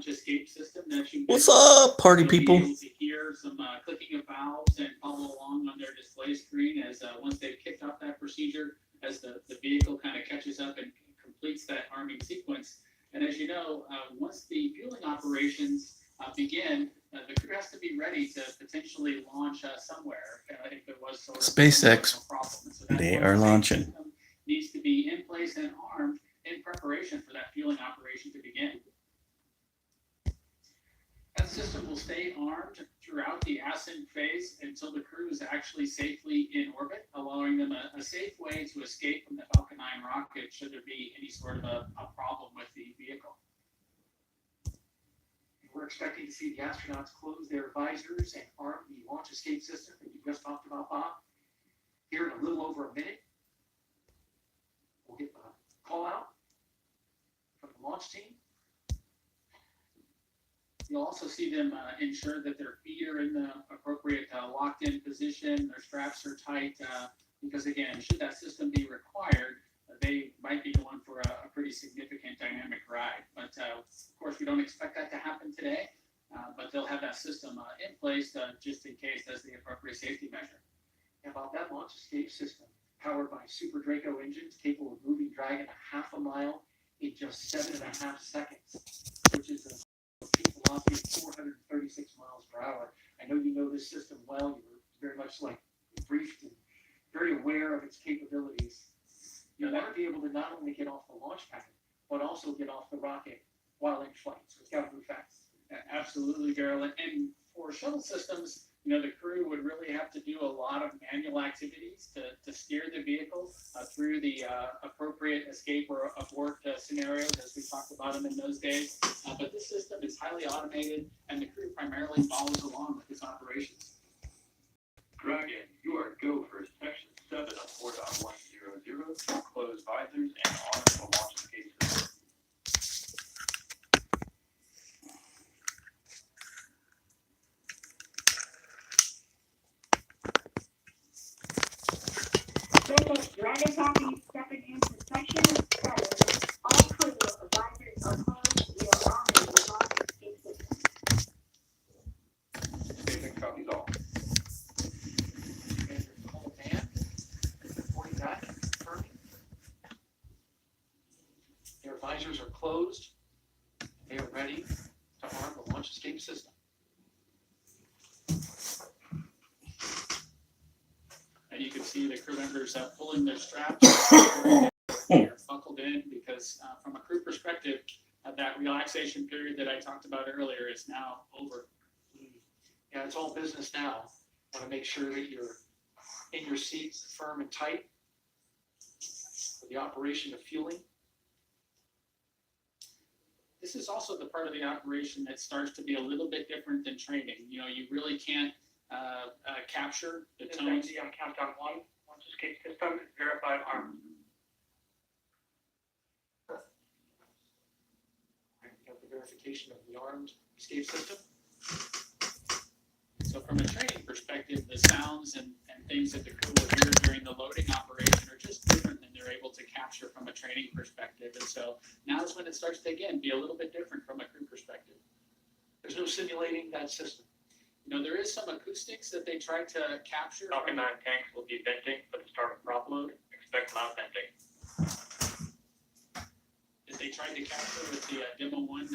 launch escape system that you What's up, party people? You'll be able to hear some clicking of valves and follow along on their display screen as once they've kicked off that procedure, as the vehicle kind of catches up and completes that arming sequence. And as you know, once the fueling operations begin, the crew has to be ready to potentially launch somewhere if there was sort of SpaceX, a problem. So they are launching. Needs to be in place and armed in preparation for that fueling operation to begin. That system will stay armed throughout the ascent phase until the crew is actually safely in orbit, allowing them a safe way to escape from the Falcon 9 rocket should there be any sort of a problem with the vehicle. We're expecting to see the astronauts close their visors and arm the launch escape system that you just talked about, Bob. Here in a little over a minute, we'll get the call out from the launch team. You'll also see them ensure that their feet are in the appropriate locked-in position, their straps are tight, because again, should that system be required, they might be going for a pretty significant dynamic ride. But of course, we don't expect that to happen today, but they'll have that system in place just in case as the appropriate safety measure. And about that launch escape system, powered by Super Draco engines capable of moving Dragon a half a mile in just 7.5 seconds, which is a peak velocity of 436 miles per hour. I know you know this system well. You were very much briefed and very aware of its capabilities. You want to be able to not only get off the launch pad, but also get off the rocket while in flight. So it's got to move fast. Absolutely, Gerald. And for shuttle systems, the crew would really have to do a lot of manual activities to steer the vehicle through the appropriate escape or abort scenarios, as we talked about them in those days. But this system is highly automated, and the crew primarily follows along with its operations. Dragon, you are go for section 7 of 4.100. Close visors and arm the launch escape system. Dragon copy stepping into section 7. All crew visors are closed. We are arming the launch escape system. Station copies all. And the whole band is reporting that and confirming. Their visors are closed. They are ready to arm the launch escape system. And you can see the crew members pulling their straps. They're buckled in because from a crew perspective, that relaxation period that I talked about earlier is now over. Yeah, it's all business now. Want to make sure that you're in your seats, firm and tight for the operation of fueling. This is also the part of the operation that starts to be a little bit different than training. You really can't capture the tones. On countdown 1, launch escape system is verified armed. We have the verification of the armed escape system. So from a training perspective, the sounds and things that the crew will hear during the loading operation are just different than they're able to capture from a training perspective. And so now is when it starts to, again, be a little bit different from a crew perspective. There's no simulating that system. There is some acoustics that they try to capture. Falcon 9 tanks will be venting for the start of prop load. Expect loud venting. That they tried to capture with the Demo 1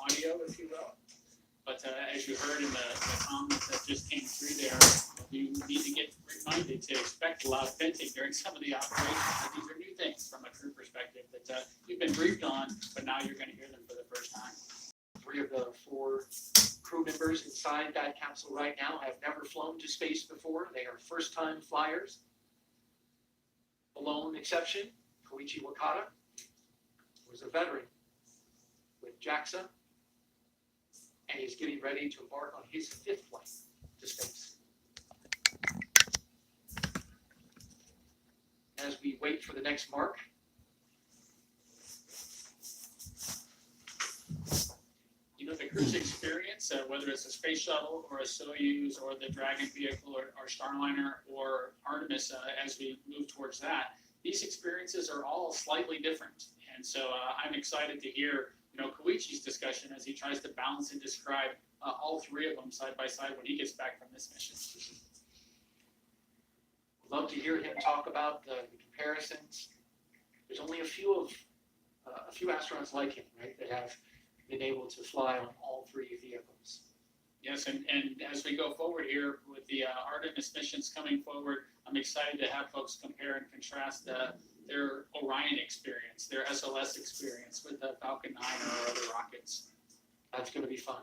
audio, if you will. But as you heard in the comments that just came through there, you need to get reminded to expect loud venting during some of the operations. And these are new things from a crew perspective that you've been briefed on, but now you're going to hear them for the first time. 3 of the 4 crew members inside that capsule right now have never flown to space before. They are first-time flyers. The lone exception, Koichi Wakata, was a veteran with JAXA, and he's getting ready to embark on his 5th flight to space. As we wait for the next mark, the crew's experience, whether it's a space shuttle or a Soyuz or the Dragon vehicle or Starliner or Artemis, as we move towards that, these experiences are all slightly different. And so I'm excited to hear, Koichi's discussion as he tries to balance and describe all three of them side by side when he gets back from this mission. Love to hear him talk about the comparisons. There's only a few astronauts like him, right, that have been able to fly on all three vehicles. Yes, and as we go forward here with the Artemis missions coming forward, I'm excited to have folks compare and contrast their Orion experience, their SLS experience with the Falcon 9 or other rockets. That's going to be fun.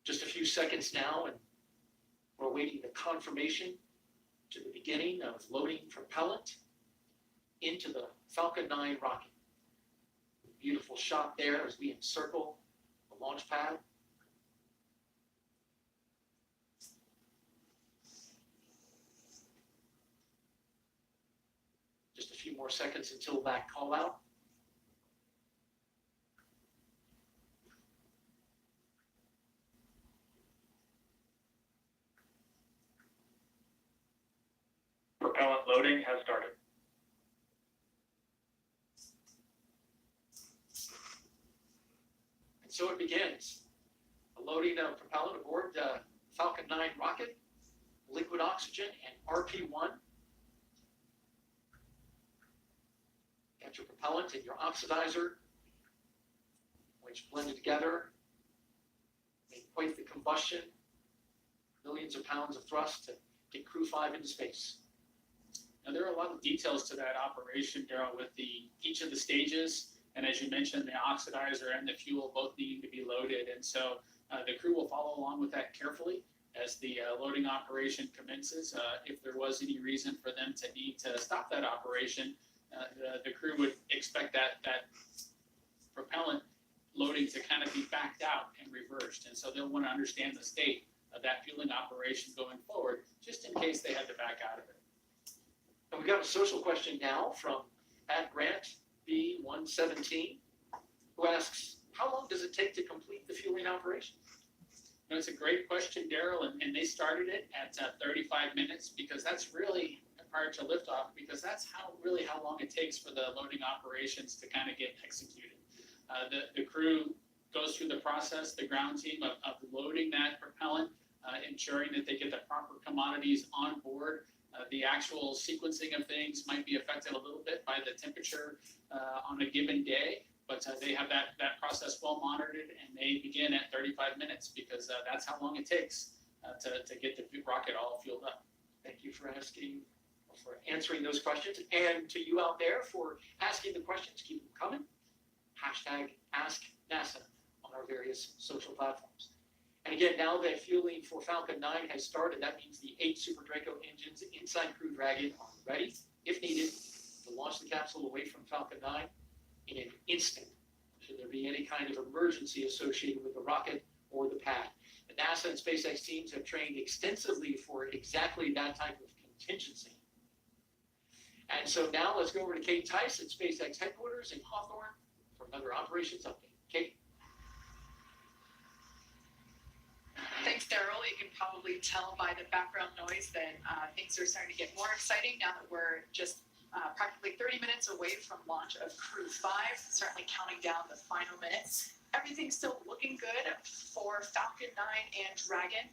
Just a few seconds now, and we're awaiting the confirmation to the beginning of loading propellant into the Falcon 9 rocket. Beautiful shot there as we encircle the launch pad. Just a few more seconds until that call out. Propellant loading has started. And so it begins. The loading of propellant aboard the Falcon 9 rocket, liquid oxygen and RP1. Got your propellant and your oxidizer, which blended together, make quite the combustion. Millions of pounds of thrust to get Crew 5 into space. Now, there are a lot of details to that operation, Daryl, with each of the stages. And as you mentioned, the oxidizer and the fuel both needing to be loaded. And so the crew will follow along with that carefully as the loading operation commences. If there was any reason for them to need to stop that operation, the crew would expect that propellant loading to kind of be backed out and reversed. And so they'll want to understand the state of that fueling operation going forward, just in case they had to back out of it. And we got a social question now from @Grant B117, who asks, how long does it take to complete the fueling operation? No, it's a great question, Daryl, and they started it at 35 minutes because that's really prior to liftoff, because that's how long it takes for the loading operations to kind of get executed. The crew goes through the process, the ground team of loading that propellant, ensuring that they get the proper commodities on board. The actual sequencing of things might be affected a little bit by the temperature on a given day, but they have that process well monitored, and they begin at 35 minutes because that's how long it takes to get the rocket all fueled up. Thank you for answering those questions, and to you out there for asking the questions. Keep them coming. #AskNASA on our various social platforms. And again, now that fueling for Falcon 9 has started, that means the 8 Super Draco engines inside Crew Dragon are ready, if needed, to launch the capsule away from Falcon 9 in an instant, should there be any kind of emergency associated with the rocket or the pad. The NASA and SpaceX teams have trained extensively for exactly that type of contingency. And so now let's go over to Kate Tice at SpaceX headquarters in Hawthorne for another operations update. Kate? Thanks, Daryl. You can probably tell by the background noise that things are starting to get more exciting now that we're just practically 30 minutes away from launch of Crew 5, certainly counting down the final minutes. Everything's still looking good for Falcon 9 and Dragon.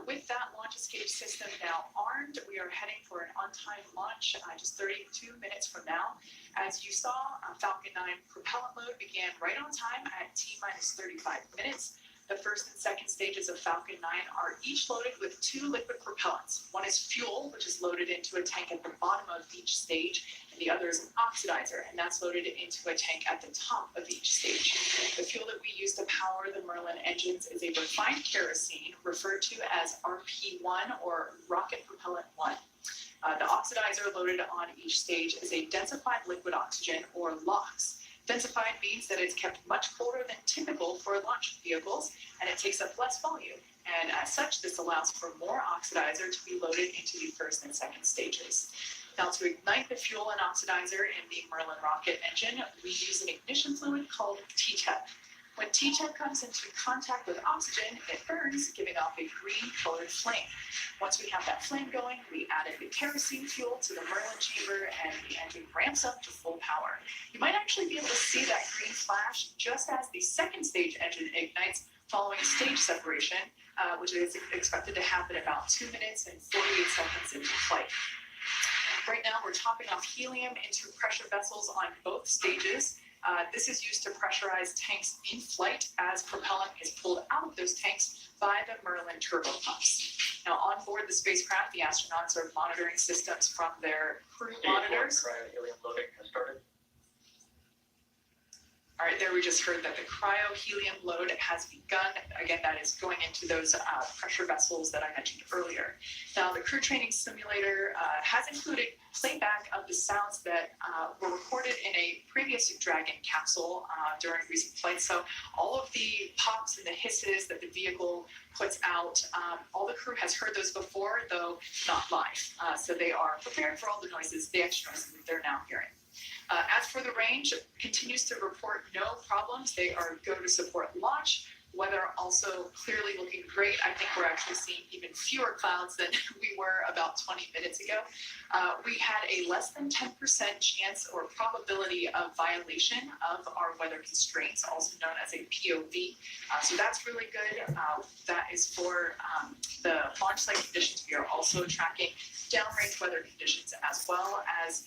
With that launch escape system now armed, we are heading for an on-time launch just 32 minutes from now. As you saw, Falcon 9 propellant load began right on time at T-minus 35 minutes. The first and second stages of Falcon 9 are each loaded with 2 liquid propellants. One is fuel, which is loaded into a tank at the bottom of each stage, and the other is an oxidizer, and that's loaded into a tank at the top of each stage. The fuel that we use to power the Merlin engines is a refined kerosene, referred to as RP1 or Rocket Propellant 1. The oxidizer loaded on each stage is a densified liquid oxygen, or LOX. Densified means that it's kept much colder than typical for launch vehicles, and it takes up less volume. And as such, this allows for more oxidizer to be loaded into the first and second stages. Now, to ignite the fuel and oxidizer in the Merlin rocket engine, we use an ignition fluid called TTEP. When T10 comes into contact with oxygen, it burns, giving off a green-colored flame. Once we have that flame going, we add in the kerosene fuel to the Merlin chamber, and the engine ramps up to full power. You might actually be able to see that green flash just as the second stage engine ignites following stage separation, which is expected to happen about 2 minutes and 48 seconds into flight. Right now, we're topping off helium into pressure vessels on both stages. This is used to pressurize tanks in flight as propellant is pulled out of those tanks by the Merlin turbo-pumps. Now, on board the spacecraft, the astronauts are monitoring systems from their crew monitors. Cryo-helium loading has started. All right, there we just heard that the cryo-helium load has begun. Again, that is going into those pressure vessels that I mentioned earlier. Now, the crew training simulator has included playback of the sounds that were recorded in a previous Dragon capsule during recent flights. So all of the pops and the hisses that the vehicle puts out, all the crew has heard those before, though not live. So they are prepared for all the noises, the extra noises that they're now hearing. As for the range, continues to report no problems. They are go to support launch. Weather also clearly looking great. I think we're actually seeing even fewer clouds than we were about 20 minutes ago. We had a less than 10% chance or probability of violation of our weather constraints, also known as a POV. So that's really good. That is for the launch site conditions. We are also tracking downrange weather conditions as well as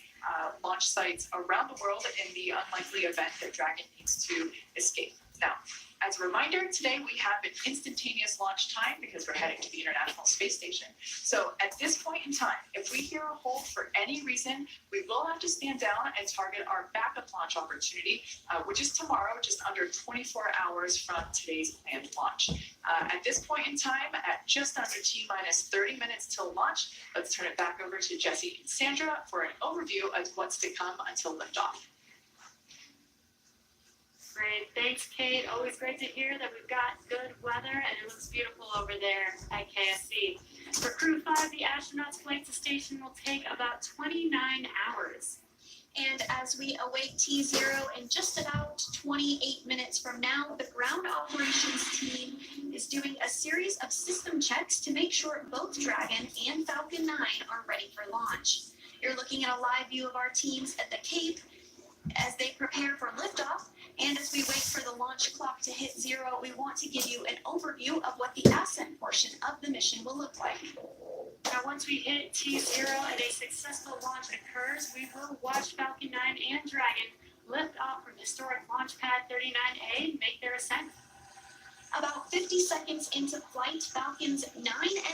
launch sites around the world in the unlikely event that Dragon needs to escape. Now, as a reminder, today we have an instantaneous launch time because we're heading to the International Space Station. So at this point in time, if we hear a hold for any reason, we will have to stand down and target our backup launch opportunity, which is tomorrow, just under 24 hours from today's planned launch. At this point in time, at just under T-minus 30 minutes till launch, let's turn it back over to Jesse and Sandra for an overview of what's to come until liftoff. Great, thanks Kate. Always great to hear that we've got good weather and it looks beautiful over there at KSC. For Crew 5, the astronauts' flight to station will take about 29 hours. And as we await T0 in just about 28 minutes from now, the ground operations team is doing a series of system checks to make sure both Dragon and Falcon 9 are ready for launch. You're looking at a live view of our teams at the Cape as they prepare for liftoff. And as we wait for the launch clock to hit 0, we want to give you an overview of what the ascent portion of the mission will look like. Now, once we hit T0 and a successful launch occurs, we will watch Falcon 9 and Dragon lift off from historic launch pad 39A and make their ascent. About 50 seconds into flight, Falcon's 9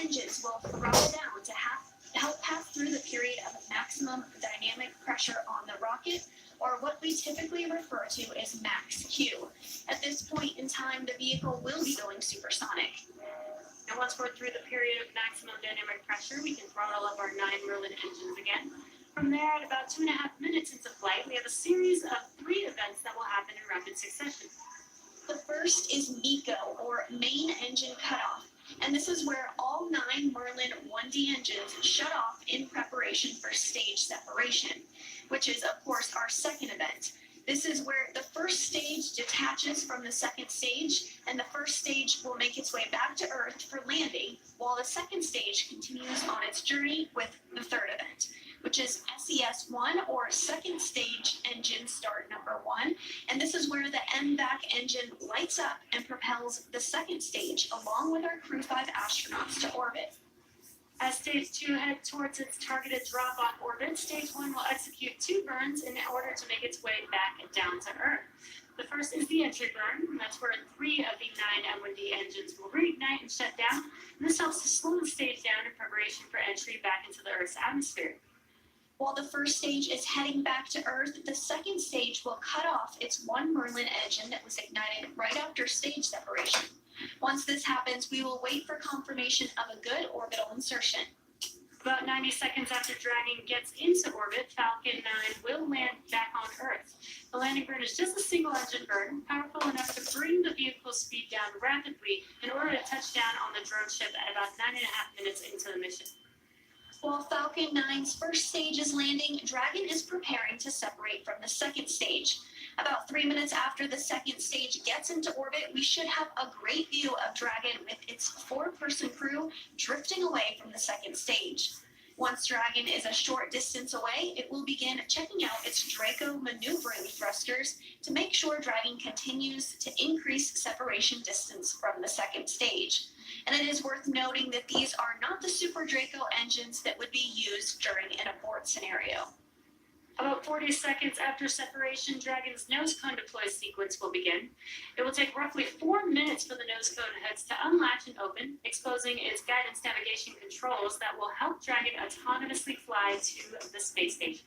engines will throttle down to help pass through the period of maximum dynamic pressure on the rocket, or what we typically refer to as max Q. At this point in time, the vehicle will be going supersonic. And once we're through the period of maximum dynamic pressure, we can throttle up our 9 Merlin engines again. From there, at about 2.5 minutes into flight, we have a series of 3 events that will happen in rapid succession. The first is MECO, or main engine cutoff. And this is where all 9 Merlin 1D engines shut off in preparation for stage separation, which is, of course, our second event. This is where the first stage detaches from the second stage, and the first stage will make its way back to Earth for landing, while the second stage continues on its journey with the third event, which is SES-1, or second stage engine start number 1. And this is where the MVAC engine lights up and propels the second stage along with our Crew 5 astronauts to orbit. As Stage 2 heads towards its targeted drop-off orbit, Stage 1 will execute 2 burns in order to make its way back down to Earth. The first is the entry burn, and that's where 3 of the 9 M1D engines will reignite and shut down, and this helps to slow the stage down in preparation for entry back into the Earth's atmosphere. While the first stage is heading back to Earth, the second stage will cut off its 1 Merlin engine that was ignited right after stage separation. Once this happens, we will wait for confirmation of a good orbital insertion. About 90 seconds after Dragon gets into orbit, Falcon 9 will land back on Earth. The landing burn is just a single engine burn, powerful enough to bring the vehicle's speed down rapidly in order to touch down on the drone ship at about 9.5 minutes into the mission. While Falcon 9's first stage is landing, Dragon is preparing to separate from the second stage. About 3 minutes after the second stage gets into orbit, we should have a great view of Dragon with its 4-person crew drifting away from the second stage. Once Dragon is a short distance away, it will begin checking out its Draco maneuvering thrusters to make sure Dragon continues to increase separation distance from the second stage. And it is worth noting that these are not the Super Draco engines that would be used during an abort scenario. About 40 seconds after separation, Dragon's nose cone deploy sequence will begin. It will take roughly 4 minutes for the nose cone heads to unlatch and open, exposing its guidance navigation controls that will help Dragon autonomously fly to the space station.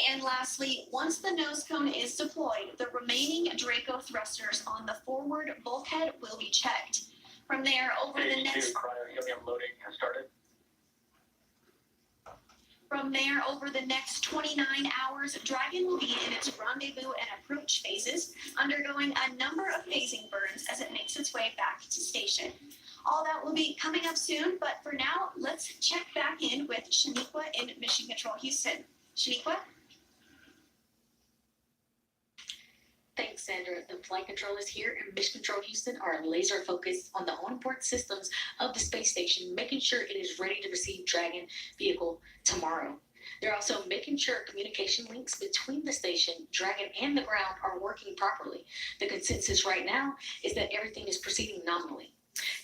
And lastly, once the nose cone is deployed, the remaining Draco thrusters on the forward bulkhead will be checked. From there, over the next... cryo-helium loading has started. From there, over the next 29 hours, Dragon will be in its rendezvous and approach phases, undergoing a number of phasing burns as it makes its way back to station. All that will be coming up soon, but for now, let's check back in with Shaniqua in Mission Control Houston. Shaniqua? Thanks, Sandra. The flight controllers here in Mission Control Houston are laser focused on the onboard systems of the space station, making sure it is ready to receive Dragon vehicle tomorrow. They're also making sure communication links between the station, Dragon, and the ground are working properly. The consensus right now is that everything is proceeding nominally.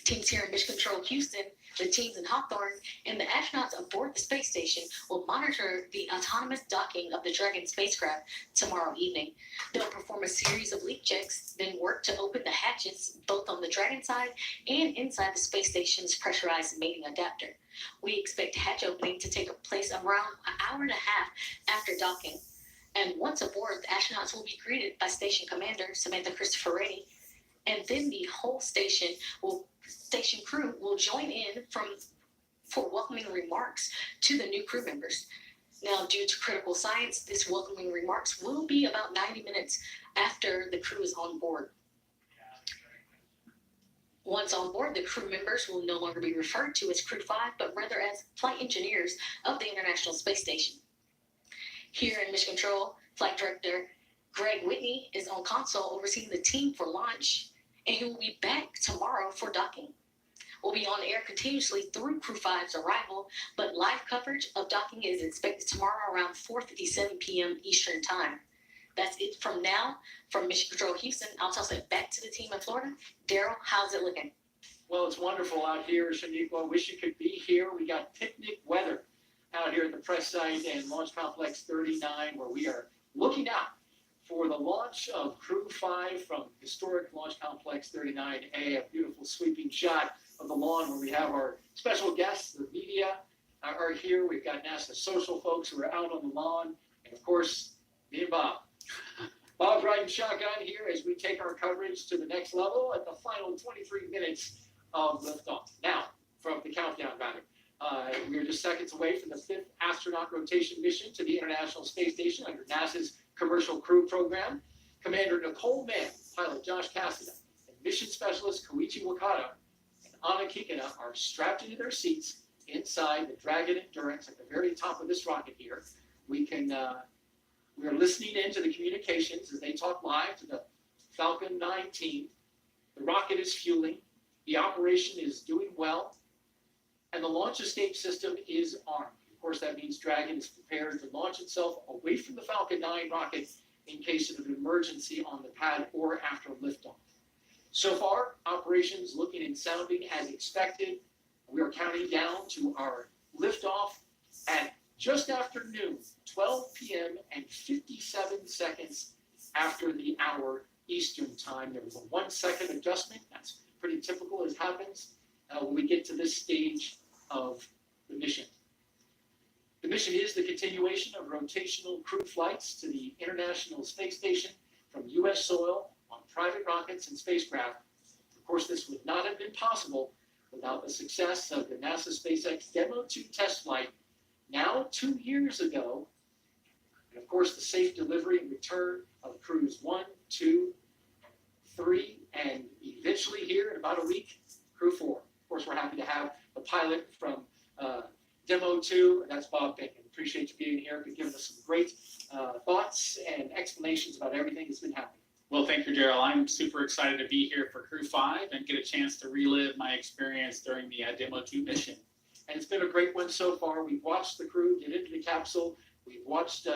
Teams here in Mission Control Houston, the teams in Hawthorne, and the astronauts aboard the space station will monitor the autonomous docking of the Dragon spacecraft tomorrow evening. They'll perform a series of leak checks, then work to open the hatches both on the Dragon side and inside the space station's pressurized mating adapter. We expect hatch opening to take place around an hour and a half after docking. And once aboard, the astronauts will be greeted by Station Commander Samantha Cristoforetti, and then the whole station crew will join in for welcoming remarks to the new crew members. Now, due to critical science, this welcoming remarks will be about 90 minutes after the crew is on board. Once on board, the crew members will no longer be referred to as Crew 5, but rather as flight engineers of the International Space Station. Here in Mission Control, Flight Director Greg Whitney is on console overseeing the team for launch, and he will be back tomorrow for docking. We'll be on air continuously through Crew 5's arrival, but live coverage of docking is expected tomorrow around 4:57 p.m. Eastern Time. That's it from now. From Mission Control Houston, I'll toss it back to the team in Florida. Daryl, how's it looking? Well, it's wonderful out here, Shaniqua. Wish you could be here. We got picnic weather out here at the press site and Launch Complex 39, where we are looking out for the launch of Crew 5 from historic Launch Complex 39A, a beautiful sweeping shot of the lawn where we have our special guests, the media are here. We've got NASA social folks who are out on the lawn, and of course, me and Bob. Bob's riding shotgun here as we take our coverage to the next level at the final 23 minutes of liftoff. Now, from the countdown rather. We are just seconds away from the 5th astronaut rotation mission to the International Space Station under NASA's Commercial Crew Program. Commander Nicole Mann, pilot Josh Cassidy, and mission specialist Koichi Wakata and Anna Kikina are strapped into their seats inside the Dragon Endurance at the very top of this rocket here. We are listening into the communications as they talk live to the Falcon 9 team. The rocket is fueling. The operation is doing well. And the launch escape system is armed. Of course, that means Dragon is prepared to launch itself away from the Falcon 9 rocket in case of an emergency on the pad or after liftoff. So far, operations looking and sounding as expected. We are counting down to our liftoff at just after noon, 12 p.m. and 57 seconds after the hour Eastern time. There was a 1 second adjustment. That's pretty typical as happens when we get to this stage of the mission. The mission is the continuation of rotational crew flights to the International Space Station from U.S. soil on private rockets and spacecraft. Of course, this would not have been possible without the success of the NASA SpaceX Demo 2 test flight now 2 years ago. And of course, the safe delivery and return of crews 1, 2, 3, and eventually here in about a week, Crew 4. Of course, we're happy to have the pilot from Demo 2, and that's Bob Bacon. Appreciate you being here, and giving us some great thoughts and explanations about everything that's been happening. Well, thank you, Daryl. I'm super excited to be here for Crew 5 and get a chance to relive my experience during the Demo 2 mission. And it's been a great one so far. We've watched the crew get into the capsule. We've watched,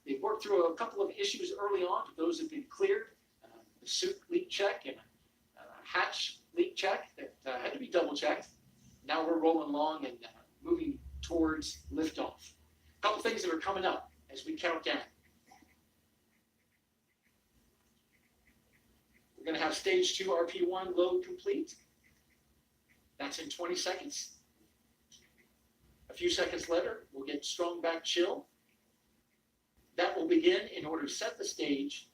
they've worked through a couple of issues early on, but those have been cleared. The suit leak check and hatch leak check that had to be double checked. Now we're rolling along and moving towards liftoff. A couple things that are coming up as we count down. We're going to have stage 2 RP1 load complete. That's in 20 seconds. A few seconds later, we'll get strong back chill. That will begin in order to set the stage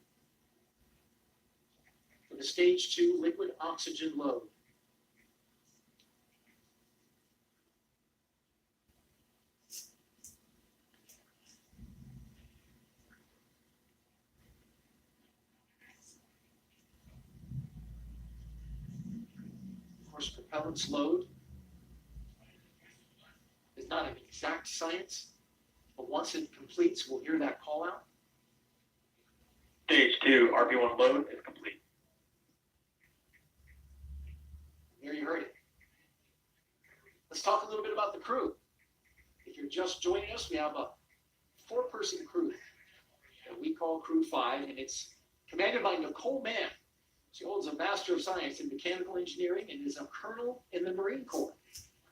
for the stage 2 liquid oxygen load. Of course, propellants load is not an exact science, but once it completes, we'll hear that call out. Stage 2, RP1 load is complete. There you heard it. Let's talk a little bit about the crew. If you're just joining us, we have a 4-person crew that we call Crew 5, and it's commanded by Nicole Mann. She holds a Master of Science in Mechanical Engineering and is a colonel in the Marine Corps.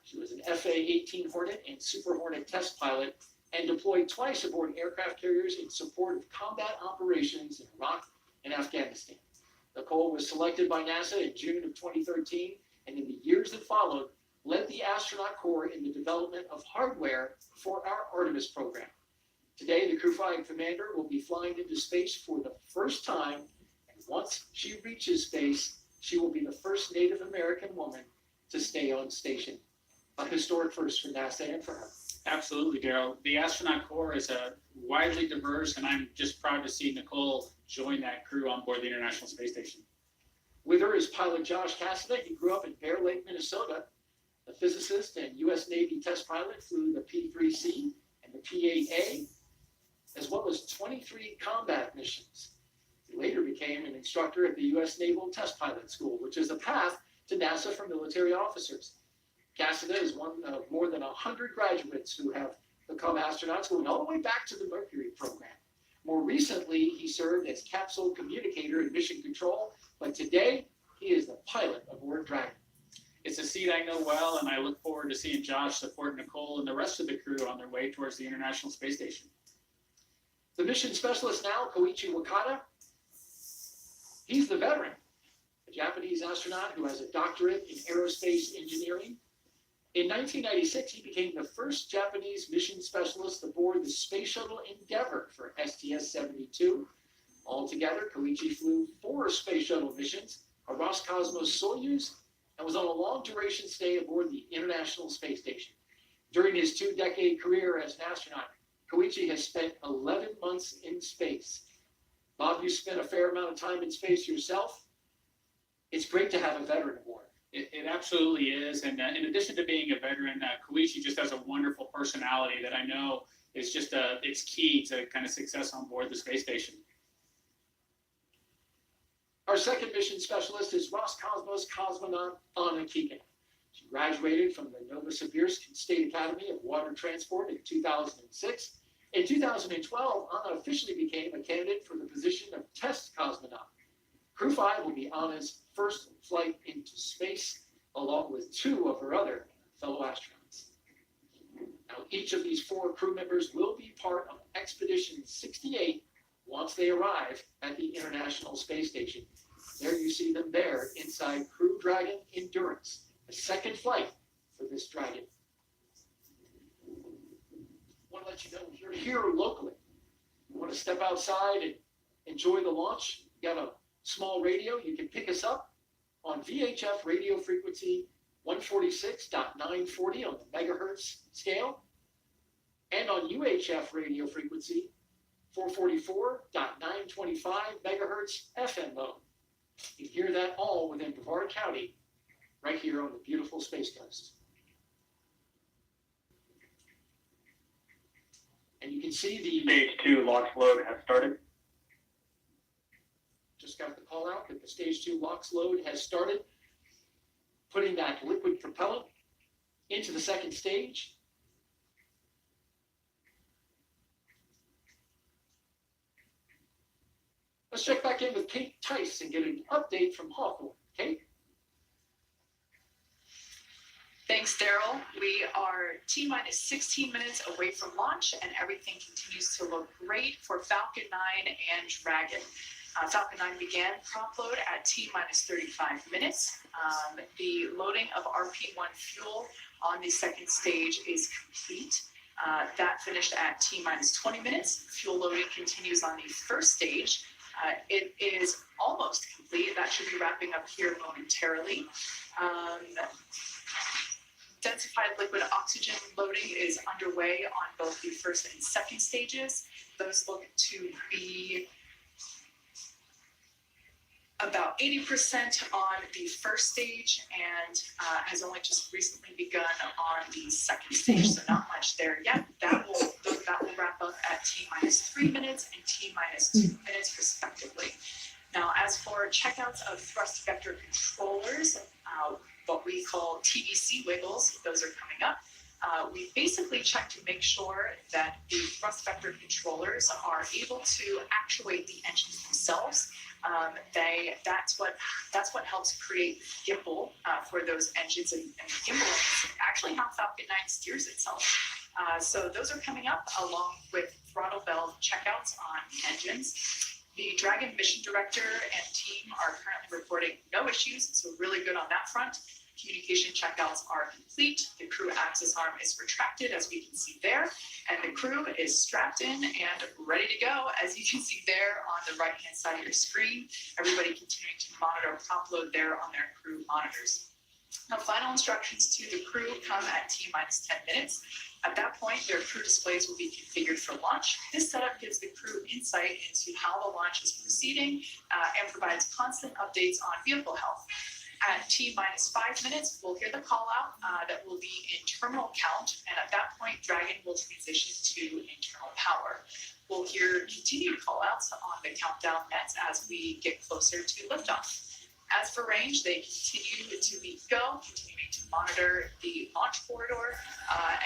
She was an FA-18 Hornet and Super Hornet test pilot and deployed twice aboard aircraft carriers in support of combat operations in Iraq and Afghanistan. Nicole was selected by NASA in June of 2013, and in the years that followed, led the astronaut corps in the development of hardware for our Artemis program. Today, the Crew 5 commander will be flying into space for the first time, and once she reaches space, she will be the first Native American woman to stay on station. A historic first for NASA and for her. Absolutely, Daryl. The astronaut corps is widely diverse, and I'm just proud to see Nicole join that crew on board the International Space Station. With her is pilot Josh Cassidy. He grew up in Bear Lake, Minnesota. The physicist and U.S. Navy test pilot flew the P-3C and the P-8A, as well as 23 combat missions. He later became an instructor at the U.S. Naval Test Pilot School, which is a path to NASA for military officers. Cassidy is one of more than 100 graduates who have become astronauts, going all the way back to the Mercury program. More recently, he served as capsule communicator and mission control, but today he is the pilot aboard Dragon. It's a seat I know well, and I look forward to seeing Josh support Nicole and the rest of the crew on their way towards the International Space Station. The mission specialist now, Koichi Wakata, he's the veteran, a Japanese astronaut who has a doctorate in aerospace engineering. In 1996, he became the first Japanese mission specialist aboard the Space Shuttle Endeavour for STS-72. Altogether, Koichi flew 4 Space Shuttle missions, a Roscosmos Soyuz, and was on a long-duration stay aboard the International Space Station. During his 2-decade career as an astronaut, Koichi has spent 11 months in space. Bob, you spent a fair amount of time in space yourself. It's great to have a veteran aboard. It absolutely is, and in addition to being a veteran, Koichi just has a wonderful personality that I know is just it's key to kind of success on board the space station. Our second mission specialist is Roscosmos cosmonaut Anna Keegan. She graduated from the Novosibirsk State Academy of Water Transport in 2006. In 2012, Anna officially became a candidate for the position of test cosmonaut. Crew 5 will be Anna's first flight into space, along with 2 of her other fellow astronauts. Now, each of these 4 crew members will be part of Expedition 68 once they arrive at the International Space Station. There you see them there inside Crew Dragon Endurance, the second flight for this Dragon. I want to let you know, if you're here locally, you want to step outside and enjoy the launch, you got a small radio, you can pick us up on VHF radio frequency 146.940 on the megahertz scale, and on UHF radio frequency 444.925 megahertz FM mode. You can hear that all within Brevard County, right here on the beautiful Space Coast. And you can see the Stage 2 launch load has started. just got the call out that the stage 2 LOX load has started, putting that liquid propellant into the second stage. Let's check back in with Kate Tice and get an update from Hawthorne. Kate? Thanks, Daryl. We are T-minus 16 minutes away from launch, and everything continues to look great for Falcon 9 and Dragon. Falcon 9 began prop load at T-minus 35 minutes. The loading of RP1 fuel on the second stage is complete. That finished at T-minus 20 minutes. Fuel loading continues on the first stage. It is almost complete. That should be wrapping up here momentarily. Densified liquid oxygen loading is underway on both the first and second stages. Those look to be about 80% on the first stage and has only just recently begun on the second stage, so not much there yet. That will wrap up at T-minus 3 minutes and T-minus 2 minutes respectively. Now, as for checkouts of thrust vector controllers, what we call TVC wiggles, those are coming up. We basically check to make sure that the thrust vector controllers are able to actuate the engines themselves. That's what helps create gimbal for those engines, and gimbal is actually how Falcon 9 steers itself. So those are coming up along with throttle valve checkouts on the engines. The Dragon mission director and team are currently reporting no issues, so really good on that front. Communication checkouts are complete. The crew access arm is retracted, as we can see there, and the crew is strapped in and ready to go, as you can see there on the right-hand side of your screen. Everybody continuing to monitor prop load there on their crew monitors. Now, final instructions to the crew come at T-minus 10 minutes. At that point, their crew displays will be configured for launch. This setup gives the crew insight into how the launch is proceeding and provides constant updates on vehicle health. At T-minus 5 minutes, we'll hear the call out that will be in terminal count, and at that point, Dragon will transition to internal power. We'll hear continued call outs on the countdown nets as we get closer to liftoff. As for range, they continue to be go, continuing to monitor the launch corridor,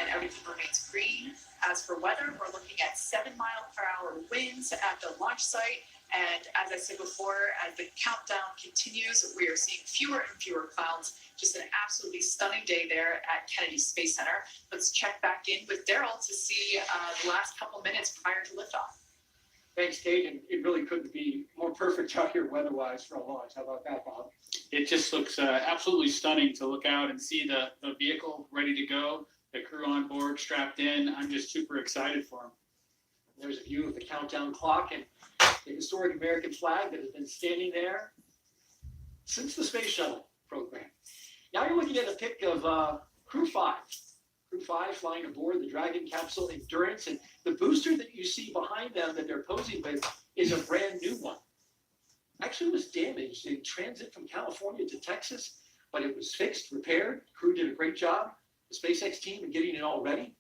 and everything remains green. As for weather, we're looking at 7-mile-per-hour winds at the launch site. And as I said before, as the countdown continues, we are seeing fewer and fewer clouds. Just an absolutely stunning day there at Kennedy Space Center. Let's check back in with Daryl to see the last couple minutes prior to liftoff. Thanks, Kate, and it really couldn't be more perfect out here weather-wise for a launch. How about that, Bob? It just looks absolutely stunning to look out and see the vehicle ready to go, the crew on board, strapped in. I'm just super excited for them. There's a view of the countdown clock and the historic American flag that has been standing there since the space shuttle program. Now you're looking at a pic of Crew 5. Crew 5 flying aboard the Dragon capsule Endurance, and the booster that you see behind them that they're posing with is a brand new one. Actually, it was damaged in transit from California to Texas, but it was fixed, repaired. The crew did a great job. The SpaceX team in getting it all ready.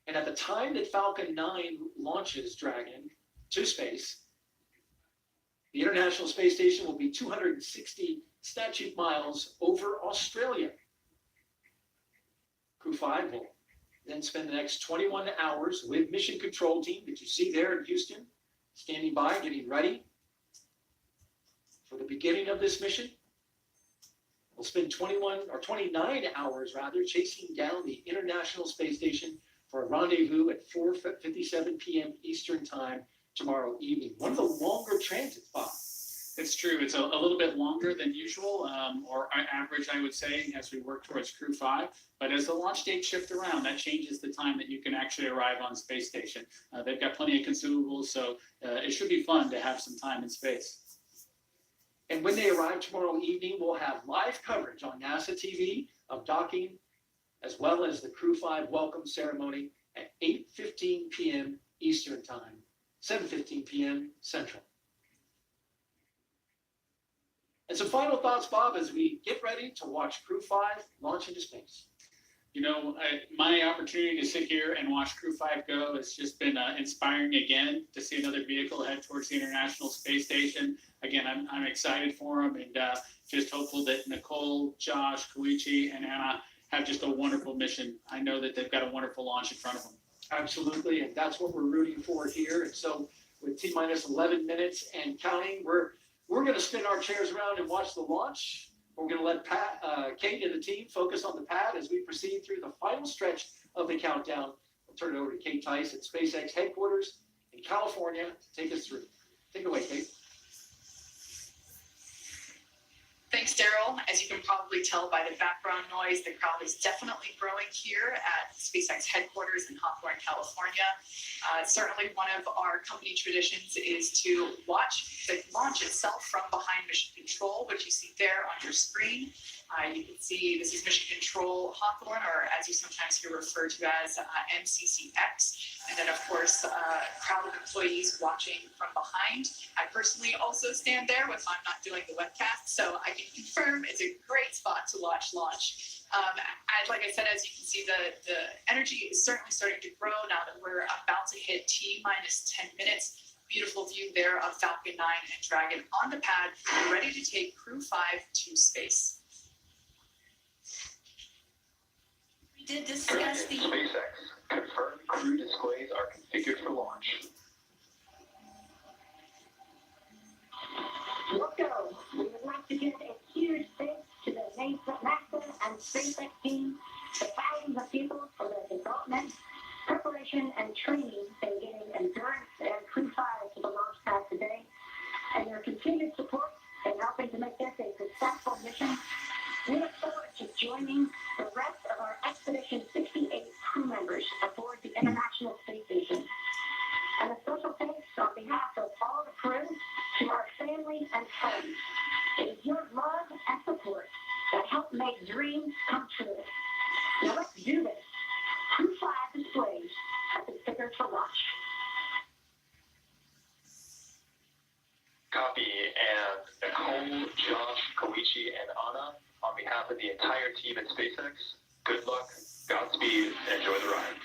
And at the time that Falcon 9 launches Dragon to space, the International Space Station will be 260 statute miles over Australia. Crew 5 will then spend the next 21 hours with Mission Control Team that you see there in Houston, standing by, getting ready for the beginning of this mission. We'll spend 29 hours chasing down the International Space Station for a rendezvous at 4:57 p.m. Eastern Time tomorrow evening. One of the longer transits, Bob. It's true. It's a little bit longer than usual, or average, I would say, as we work towards Crew 5. But as the launch dates shift around, that changes the time that you can actually arrive on space station. They've got plenty of consumables, so it should be fun to have some time in space. And when they arrive tomorrow evening, we'll have live coverage on NASA TV of docking, as well as the Crew 5 welcome ceremony at 8:15 p.m. Eastern Time, 7:15 p.m. Central. And some final thoughts, Bob, as we get ready to watch Crew 5 launch into space. My opportunity to sit here and watch Crew 5 go has just been inspiring again to see another vehicle head towards the International Space Station. Again, I'm excited for them and just hopeful that Nicole, Josh, Koichi, and Anna have just a wonderful mission. I know that they've got a wonderful launch in front of them. Absolutely, and that's what we're rooting for here. And so with T-minus 11 minutes and counting, we're going to spin our chairs around and watch the launch. We're going to let Kate and the team focus on the pad as we proceed through the final stretch of the countdown. I'll turn it over to Kate Tice at SpaceX headquarters in California to take us through. Take it away, Kate. Thanks, Daryl. As you can probably tell by the background noise, the crowd is definitely growing here at SpaceX headquarters in Hawthorne, California. Certainly one of our company traditions is to watch the launch itself from behind Mission Control, which you see there on your screen. You can see this is Mission Control Hawthorne, or as you sometimes hear referred to as MCCX. And then, of course, a crowd of employees watching from behind. I personally also stand there when I'm not doing the webcast, so I can confirm it's a great spot to watch launch. And like I said, as you can see, the energy is certainly starting to grow now that we're about to hit T-minus 10 minutes. Beautiful view there of Falcon 9 and Dragon on the pad, ready to take Crew 5 to space. We did discuss the SpaceX. Confirmed crew displays are configured for launch. Let's go. We would like to give a huge thanks to the NASA and SpaceX team, the thousands of people for their development, preparation, and training in getting Endurance and Crew 5 to the launch pad today, and their continued support in helping to make this a successful mission. We look forward to joining the rest of our Expedition 68 crew members aboard the International Space Station. And a special thanks on behalf of all the crew to our families and friends. It is your love and support that help make dreams come true. Now let's do this. Crew 5 displays have been figured for launch. Copy, and Nicole, Josh, Koichi, and Anna, on behalf of the entire team at SpaceX, good luck, Godspeed, and enjoy the ride.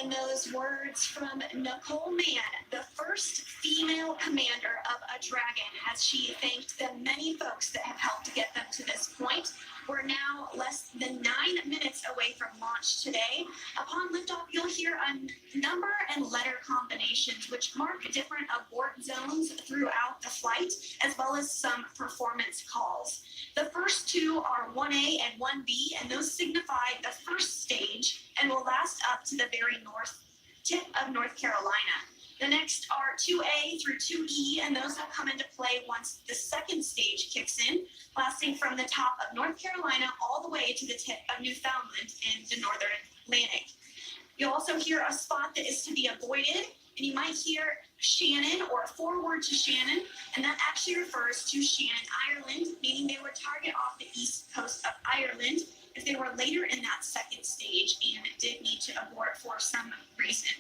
And those words from Nicole Mann, the first female commander of a Dragon, as she thanked the many folks that have helped get them to this point. We're now less than 9 minutes away from launch today. Upon liftoff, you'll hear a number and letter combinations which mark different abort zones throughout the flight, as well as some performance calls. The first two are 1A and 1B, and those signify the first stage and will last up to the very north tip of North Carolina. The next are 2A through 2E, and those will come into play once the second stage kicks in, lasting from the top of North Carolina all the way to the tip of Newfoundland in the northern Atlantic. You'll also hear a spot that is to be avoided, and you might hear Shannon or forward to Shannon, and that actually refers to Shannon, Ireland, meaning they would target off the east coast of Ireland if they were later in that second stage and did need to abort for some reason.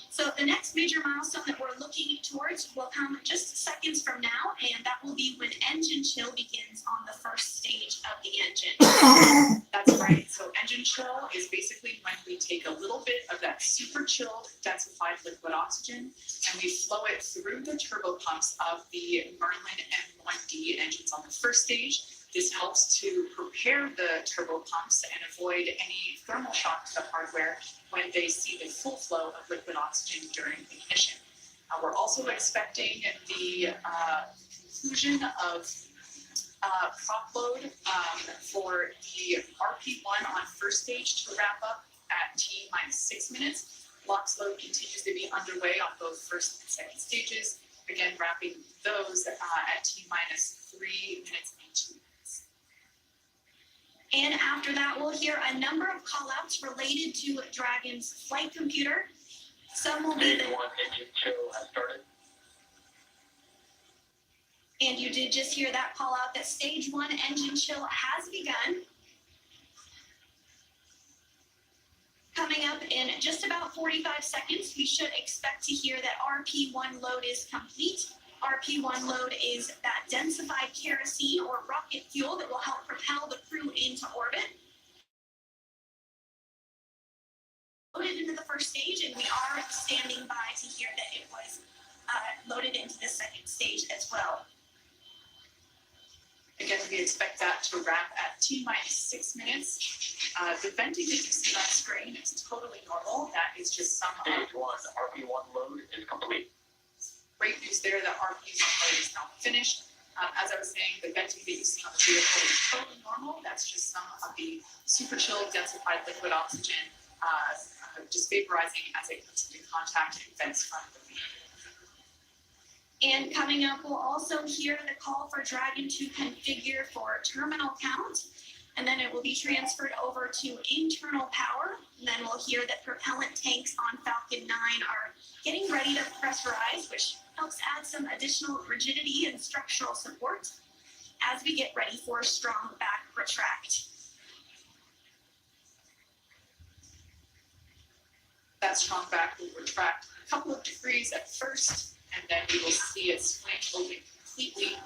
So the next major milestone that we're looking towards will come just seconds from now, and that will be when engine chill begins on the first stage of the engine. That's right. So engine chill is basically when we take a little bit of that super chilled, densified liquid oxygen, and we flow it through the turbo pumps of the Merlin M1D engines on the first stage. This helps to prepare the turbo pumps and avoid any thermal shock to the hardware when they see the full flow of liquid oxygen during ignition. We're also expecting the conclusion of prop load for the RP1 on first stage to wrap up at T-minus 6 minutes. LOX load continues to be underway on both first and second stages, again wrapping those at T-minus 3 minutes and 2 minutes. And after that, we'll hear a number of call-outs related to Dragon's flight computer. Some will be Stage 1 engine chill has started. and you did just hear that call out that stage 1 engine chill has begun. Coming up in just about 45 seconds, we should expect to hear that RP1 load is complete. RP1 load is that densified kerosene or rocket fuel that will help propel the crew into orbit. loaded into the first stage, and we are standing by to hear that it was loaded into the second stage as well. Again, we expect that to wrap at T-6 minutes. The venting that you see on screen is totally normal. That is just some Stage 1, RP1 load is complete. great news there that RP1 load is now finished. As I was saying, the venting that you see on the vehicle is totally normal. That's just some of the super chilled densified liquid oxygen just vaporizing as it comes into contact and vents from the vehicle. And coming up, we'll also hear the call for Dragon to configure for terminal count, and then it will be transferred over to internal power. And then we'll hear that propellant tanks on Falcon 9 are getting ready to pressurize, which helps add some additional rigidity and structural support as we get ready for strong back retract. That strong back will retract a couple of degrees at first, and then we will see it swing open completely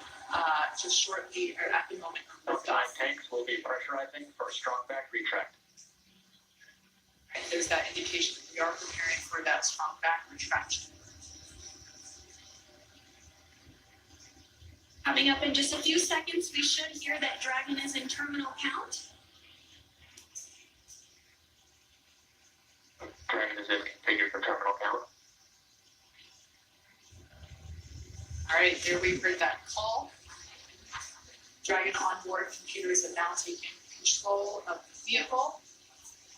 just shortly or at the moment. Both nine tanks will be pressurizing for a strong back retract. And there's that indication that we are preparing for that strong back retraction. Coming up in just a few seconds, we should hear that Dragon is in terminal count. Dragon is in configured for terminal count. All right, there we heard that call. Dragon onboard computers have now taken control of the vehicle.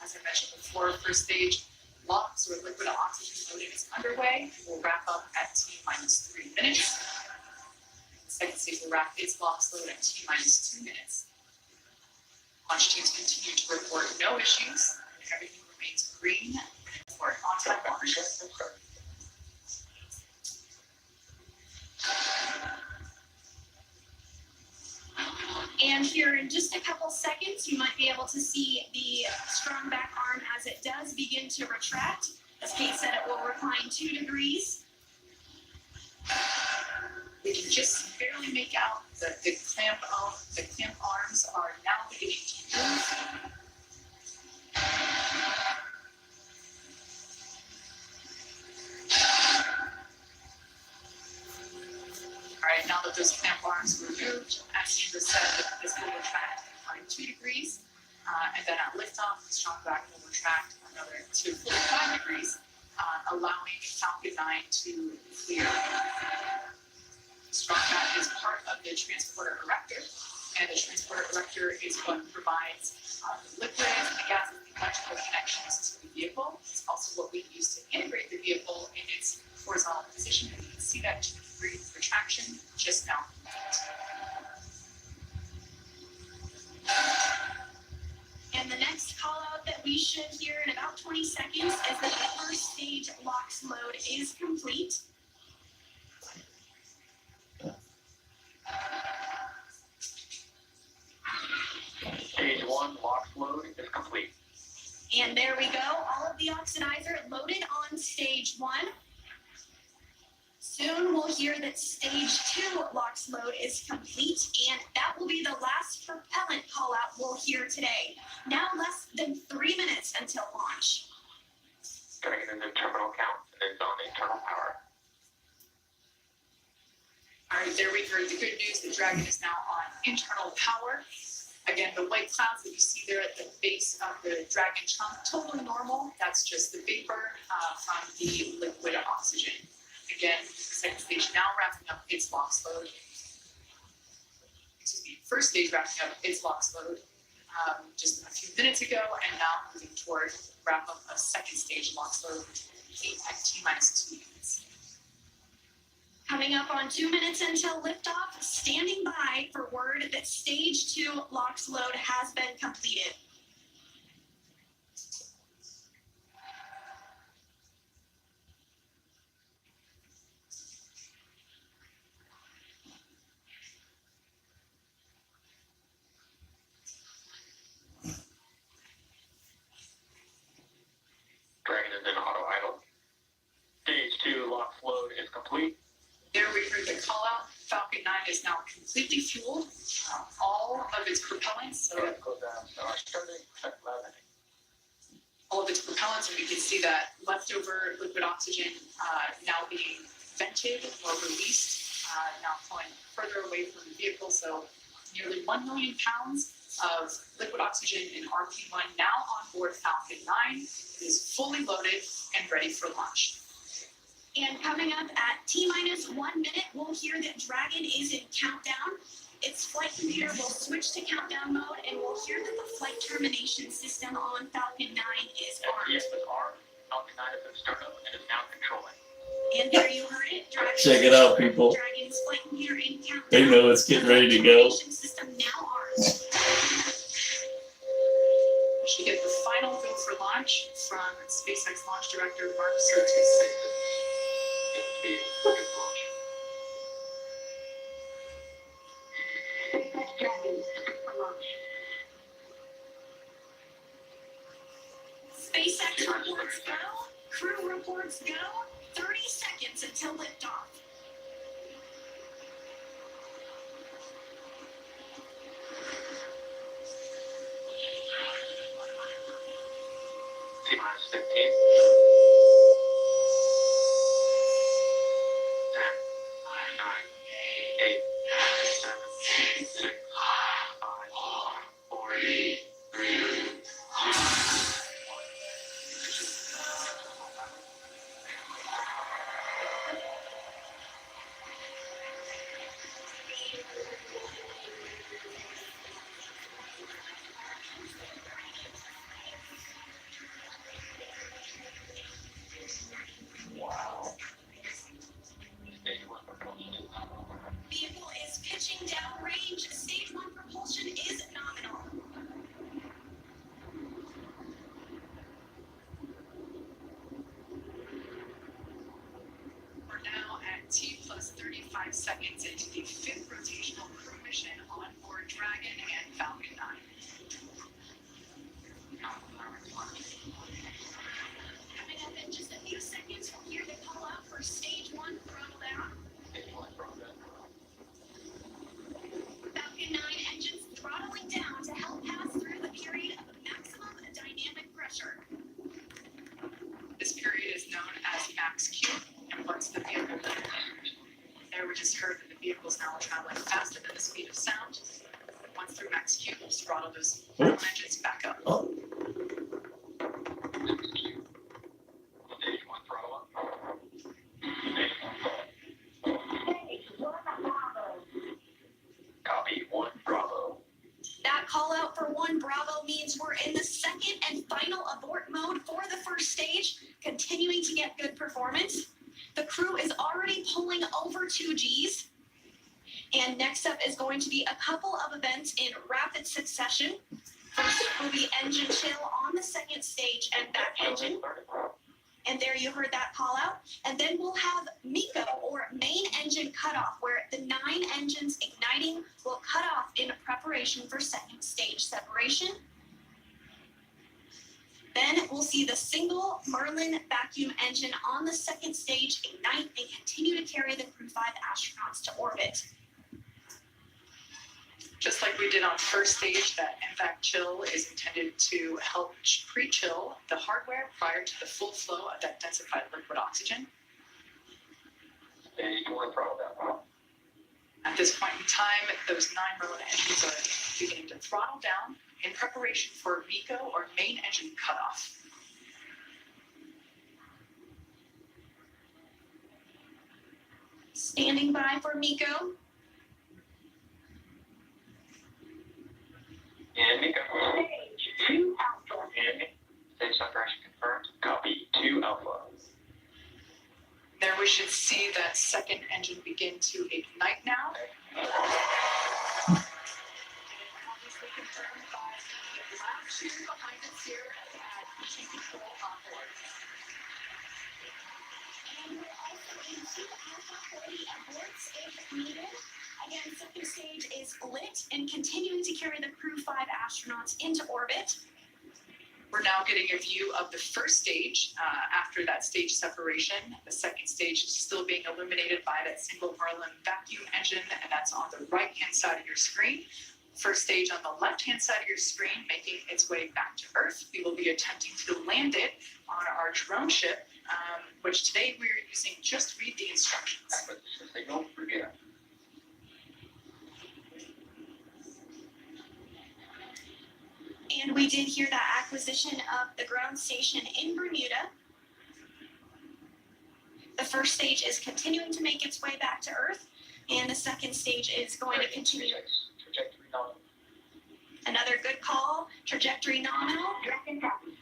As I mentioned before, first stage LOX or liquid oxygen loading is underway. We'll wrap up at T-3 minutes. The second stage will wrap its LOX load at T-2 minutes. Launch teams continue to report no issues. Everything remains green for an on-time launch. And here in just a couple seconds, you might be able to see the strong back arm as it does begin to retract. As Kate said, it will recline 2 degrees. We can just barely make out that the clamp arms are now beginning to move. All right, now that those clamp arms were removed, as Sandra said, this will retract by 2 degrees, and then at liftoff, the strong back will retract another to 45 degrees, allowing Falcon 9 to clear. Strong back is part of the transporter erector, and the transporter erector is what provides the liquid, the gases, the electrical connections to the vehicle. It's also what we use to integrate the vehicle in its horizontal position, and you can see that 2 degree retraction just now. And the next call out that we should hear in about 20 seconds is that the first stage LOX load is complete. Stage 1 LOX load is complete. And there we go, all of the oxidizer loaded on stage 1. Soon we'll hear that stage 2 LOX load is complete, and that will be the last propellant call out we'll hear today. Now less than 3 minutes until launch. Dragon is in terminal count and is on internal power. All right, there we heard the good news that Dragon is now on internal power. Again, the white clouds that you see there at the base of the Dragon chunk, totally normal. That's just the vapor from the liquid oxygen. Again, second stage now wrapping up its LOX load. Excuse me, first stage wrapping up its LOX load just a few minutes ago, and now moving toward wrap up of second stage LOX load at T-2 minutes. Coming up on 2 minutes until liftoff, standing by for word that stage 2 LOX load has been completed. Dragon is in auto idle. Stage 2 LOX load is complete. There we heard the call out. Falcon 9 is now completely fueled. All of its propellants, so all of its propellants, and we can see that leftover liquid oxygen now being vented or released, now flowing further away from the vehicle. So nearly 1 million pounds of liquid oxygen in RP1 now on board Falcon 9. It is fully loaded and ready for launch. And coming up at T-minus 1 minute, we'll hear that Dragon is in countdown. Its flight computer will switch to countdown mode, and we'll hear that the flight termination system on Falcon 9 is armed. FPS was armed. Falcon 9 is in startup and is now controlling. And there you heard it. Dragon Check it out, people. Dragon's flight computer in countdown. They know it's getting ready to go. Termination system now armed. We should get the final go for launch from SpaceX launch director Mark Sirtis. SpaceX Dragon set for launch. SpaceX reports go. Crew reports go. 30 seconds until liftoff. T-minus 15. 10, 9, 8, 7, 6, 5, 4, 3, 2, Vehicle is pitching downrange. Stage 1 propulsion is nominal. We're now at T plus 35 seconds into the 5th rotational crew mission on board Dragon and Falcon 9. Coming up in just a few seconds, we'll hear the call out for stage 1 throttle down. Falcon 9 engines throttling down to help pass through the period of maximum dynamic pressure. This period is known as max Q, and once the vehicle there we just heard that the vehicle is now traveling faster than the speed of sound. Once through max Q, we'll throttle those engines back up. Oh, Stage 1 throttle up. Stage 1 Bravo. Copy 1 Bravo. That call out for 1 Bravo means we're in the second and final abort mode for the first stage, continuing to get good performance. The crew is already pulling over 2 Gs. And next up is going to be a couple of events in rapid succession. First will be engine chill on the second stage and back engine. And there you heard that call out. And then we'll have MECO, or main engine cutoff, where the 9 engines igniting will cut off in preparation for second stage separation. Then we'll see the single Merlin vacuum engine on the second stage ignite and continue to carry the Crew 5 astronauts to orbit. Just like we did on first stage, that MVAC chill is intended to help pre-chill the hardware prior to the full flow of that densified liquid oxygen. Stage 1 throttle down. At this point in time, those 9 Merlin engines are beginning to throttle down in preparation for MECO, or main engine cutoff. Standing by for MECO. And MECO. Stage 2 Alpha. And stage separation confirmed. Copy 2 Alpha. There we should see that second engine begin to ignite now. Obviously confirmed by the lab shoe behind us here at Mission Control on board. And we're also in 2 Alpha for the aborts if needed. Again, second stage is lit and continuing to carry the Crew 5 astronauts into orbit. We're now getting a view of the first stage after that stage separation. The second stage is still being illuminated by that single Merlin vacuum engine, and that's on the right-hand side of your screen. First stage on the left-hand side of your screen, making its way back to Earth. We will be attempting to land it on our drone ship, which today we're using just read the instructions. Acquisition signal, begin. And we did hear that acquisition of the ground station in Bermuda. The first stage is continuing to make its way back to Earth, and the second stage is going to continue. Trajectory nominal. Another good call, trajectory nominal. Directed copy.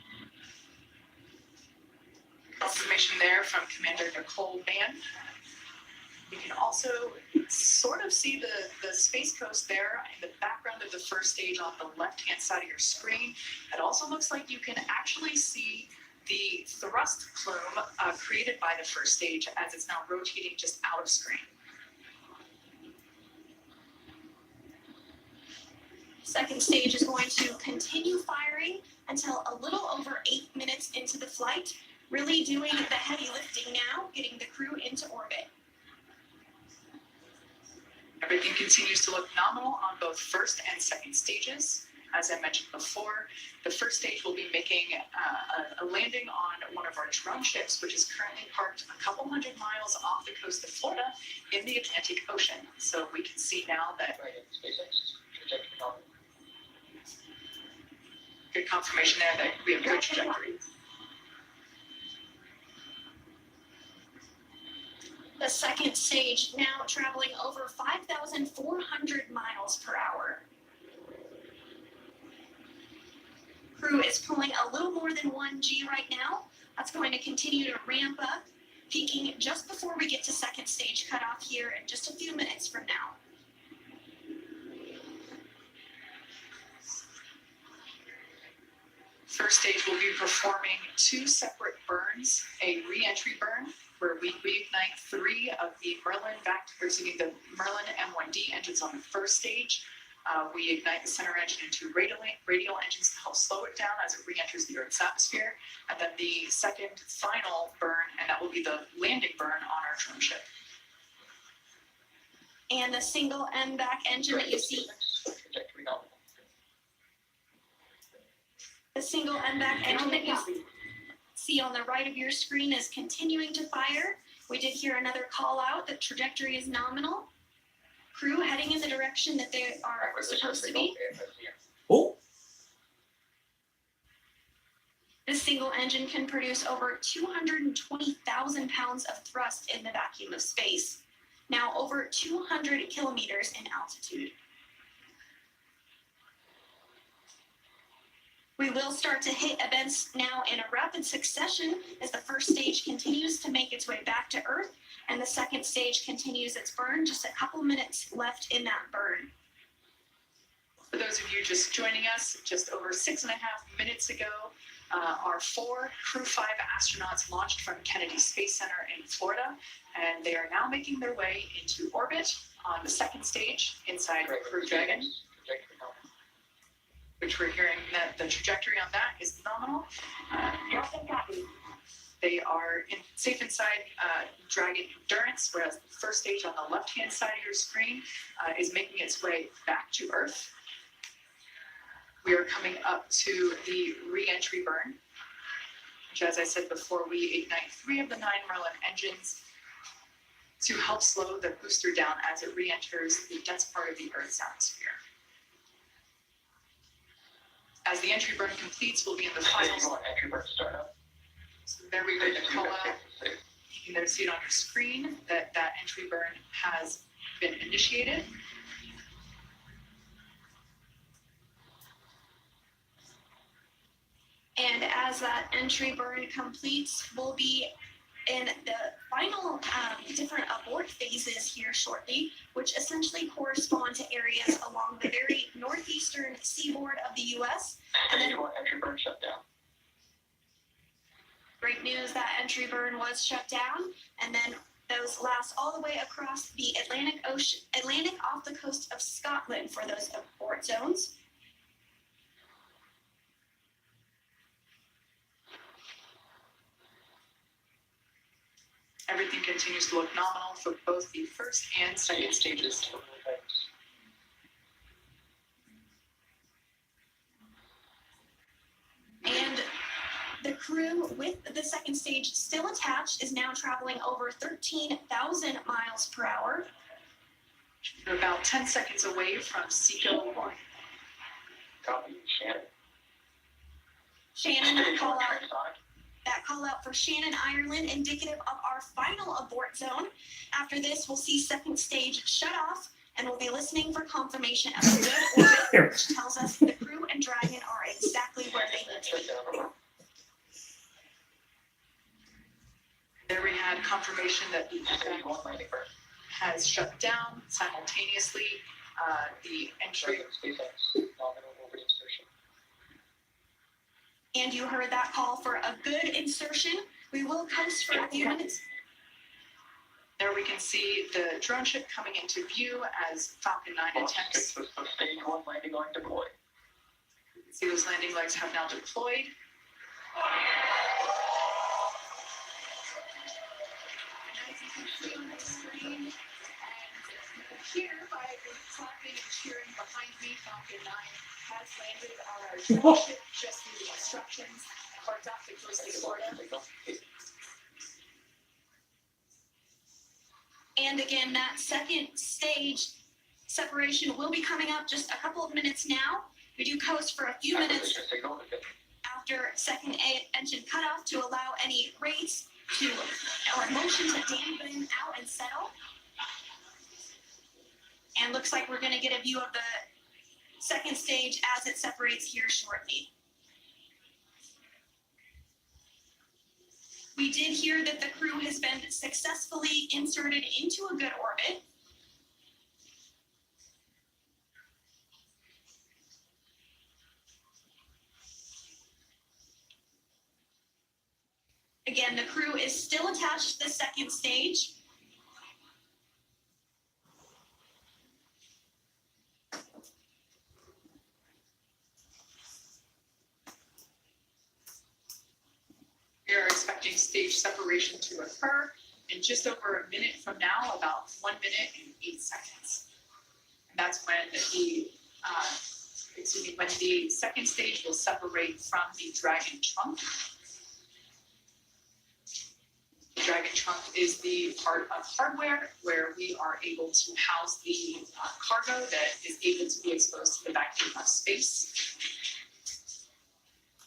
Confirmation there from Commander Nicole Mann. You can also sort of see the Space Coast there in the background of the first stage on the left-hand side of your screen. It also looks like you can actually see the thrust plume created by the first stage as it's now rotating just out of screen. Second stage is going to continue firing until a little over 8 minutes into the flight, really doing the heavy lifting now, getting the crew into orbit. Everything continues to look nominal on both first and second stages. As I mentioned before, the first stage will be making a landing on one of our drone ships, which is currently parked a couple hundred miles off the coast of Florida in the Atlantic Ocean. So we can see now that SpaceX, trajectory nominal. good confirmation there that we have good trajectory. The second stage now traveling over 5,400 miles per hour. Crew is pulling a little more than 1G right now. That's going to continue to ramp up, peaking just before we get to second stage cutoff here in just a few minutes from now. First stage will be performing 2 separate burns, a re-entry burn where we reignite 3 of the Merlin M1D engines on the first stage. We ignite the center engine into radial engines to help slow it down as it re-enters the Earth's atmosphere. And then the second final burn, and that will be the landing burn on our drone ship. And the single MVAC engine that you see, Trajectory nominal. the single MVAC engine that you see on the right of your screen is continuing to fire. We did hear another call out that trajectory is nominal. Crew heading in the direction that they are supposed to be. Oh, This single engine can produce over 220,000 pounds of thrust in the vacuum of space, now over 200 kilometers in altitude. We will start to hit events now in a rapid succession as the first stage continues to make its way back to Earth and the second stage continues its burn. Just a couple minutes left in that burn. For those of you just joining us, just over 6.5 minutes ago, our 4 Crew 5 astronauts launched from Kennedy Space Center in Florida, and they are now making their way into orbit on the second stage inside Crew Dragon, Trajectory nominal. which we're hearing that the trajectory on that is nominal. Directed copy. They are safe inside Dragon Endurance, whereas the first stage on the left-hand side of your screen is making its way back to Earth. We are coming up to the re-entry burn, which, as I said before, we ignite 3 of the 9 Merlin engines to help slow the booster down as it re-enters the dense part of the Earth's atmosphere. As the entry burn completes, we'll be in the final. Entry burn startup. So there we go, Nicola. You can see it on your screen that entry burn has been initiated. And as that entry burn completes, we'll be in the final different abort phases here shortly, which essentially correspond to areas along the very northeastern seaboard of the U.S. And then Entry burn shut down. great news that entry burn was shut down, and then those last all the way across the Atlantic off the coast of Scotland for those abort zones. Everything continues to look nominal for both the first and second stages. with the second stage still attached, is now traveling over 13,000 miles per hour. We're about 10 seconds away from Seco 1. Copy, Shannon. Shannon, that call out for Shannon, Ireland, indicative of our final abort zone. After this, we'll see second stage shut off, and we'll be listening for confirmation of a good orbit, which tells us the crew and Dragon are exactly where they need to be. There we had confirmation that the FX has shut down simultaneously. The entry. And you heard that call for a good insertion. We will coast for a few minutes. There we can see the drone ship coming into view as Falcon 9 attempts. Stage 1 landing line deployed. You can see those landing legs have now deployed. And as you can see on the screen, and you can hear by the clapping and cheering behind me, Falcon 9 has landed on our drone ship just through the instructions for Dr. Costa Florida. And again, that second stage separation will be coming up just a couple of minutes now. We do coast for a few minutes after second engine cutoff to allow any rates to or motion to dampen out and settle. And looks like we're going to get a view of the second stage as it separates here shortly. We did hear that the crew has been successfully inserted into a good orbit. Again, the crew is still attached to the second stage. We are expecting stage separation to occur in just over a minute from now, about 1 minute and 8 seconds. And that's when when the second stage will separate from the Dragon trunk. The Dragon trunk is the part of hardware where we are able to house the cargo that is able to be exposed to the vacuum of space,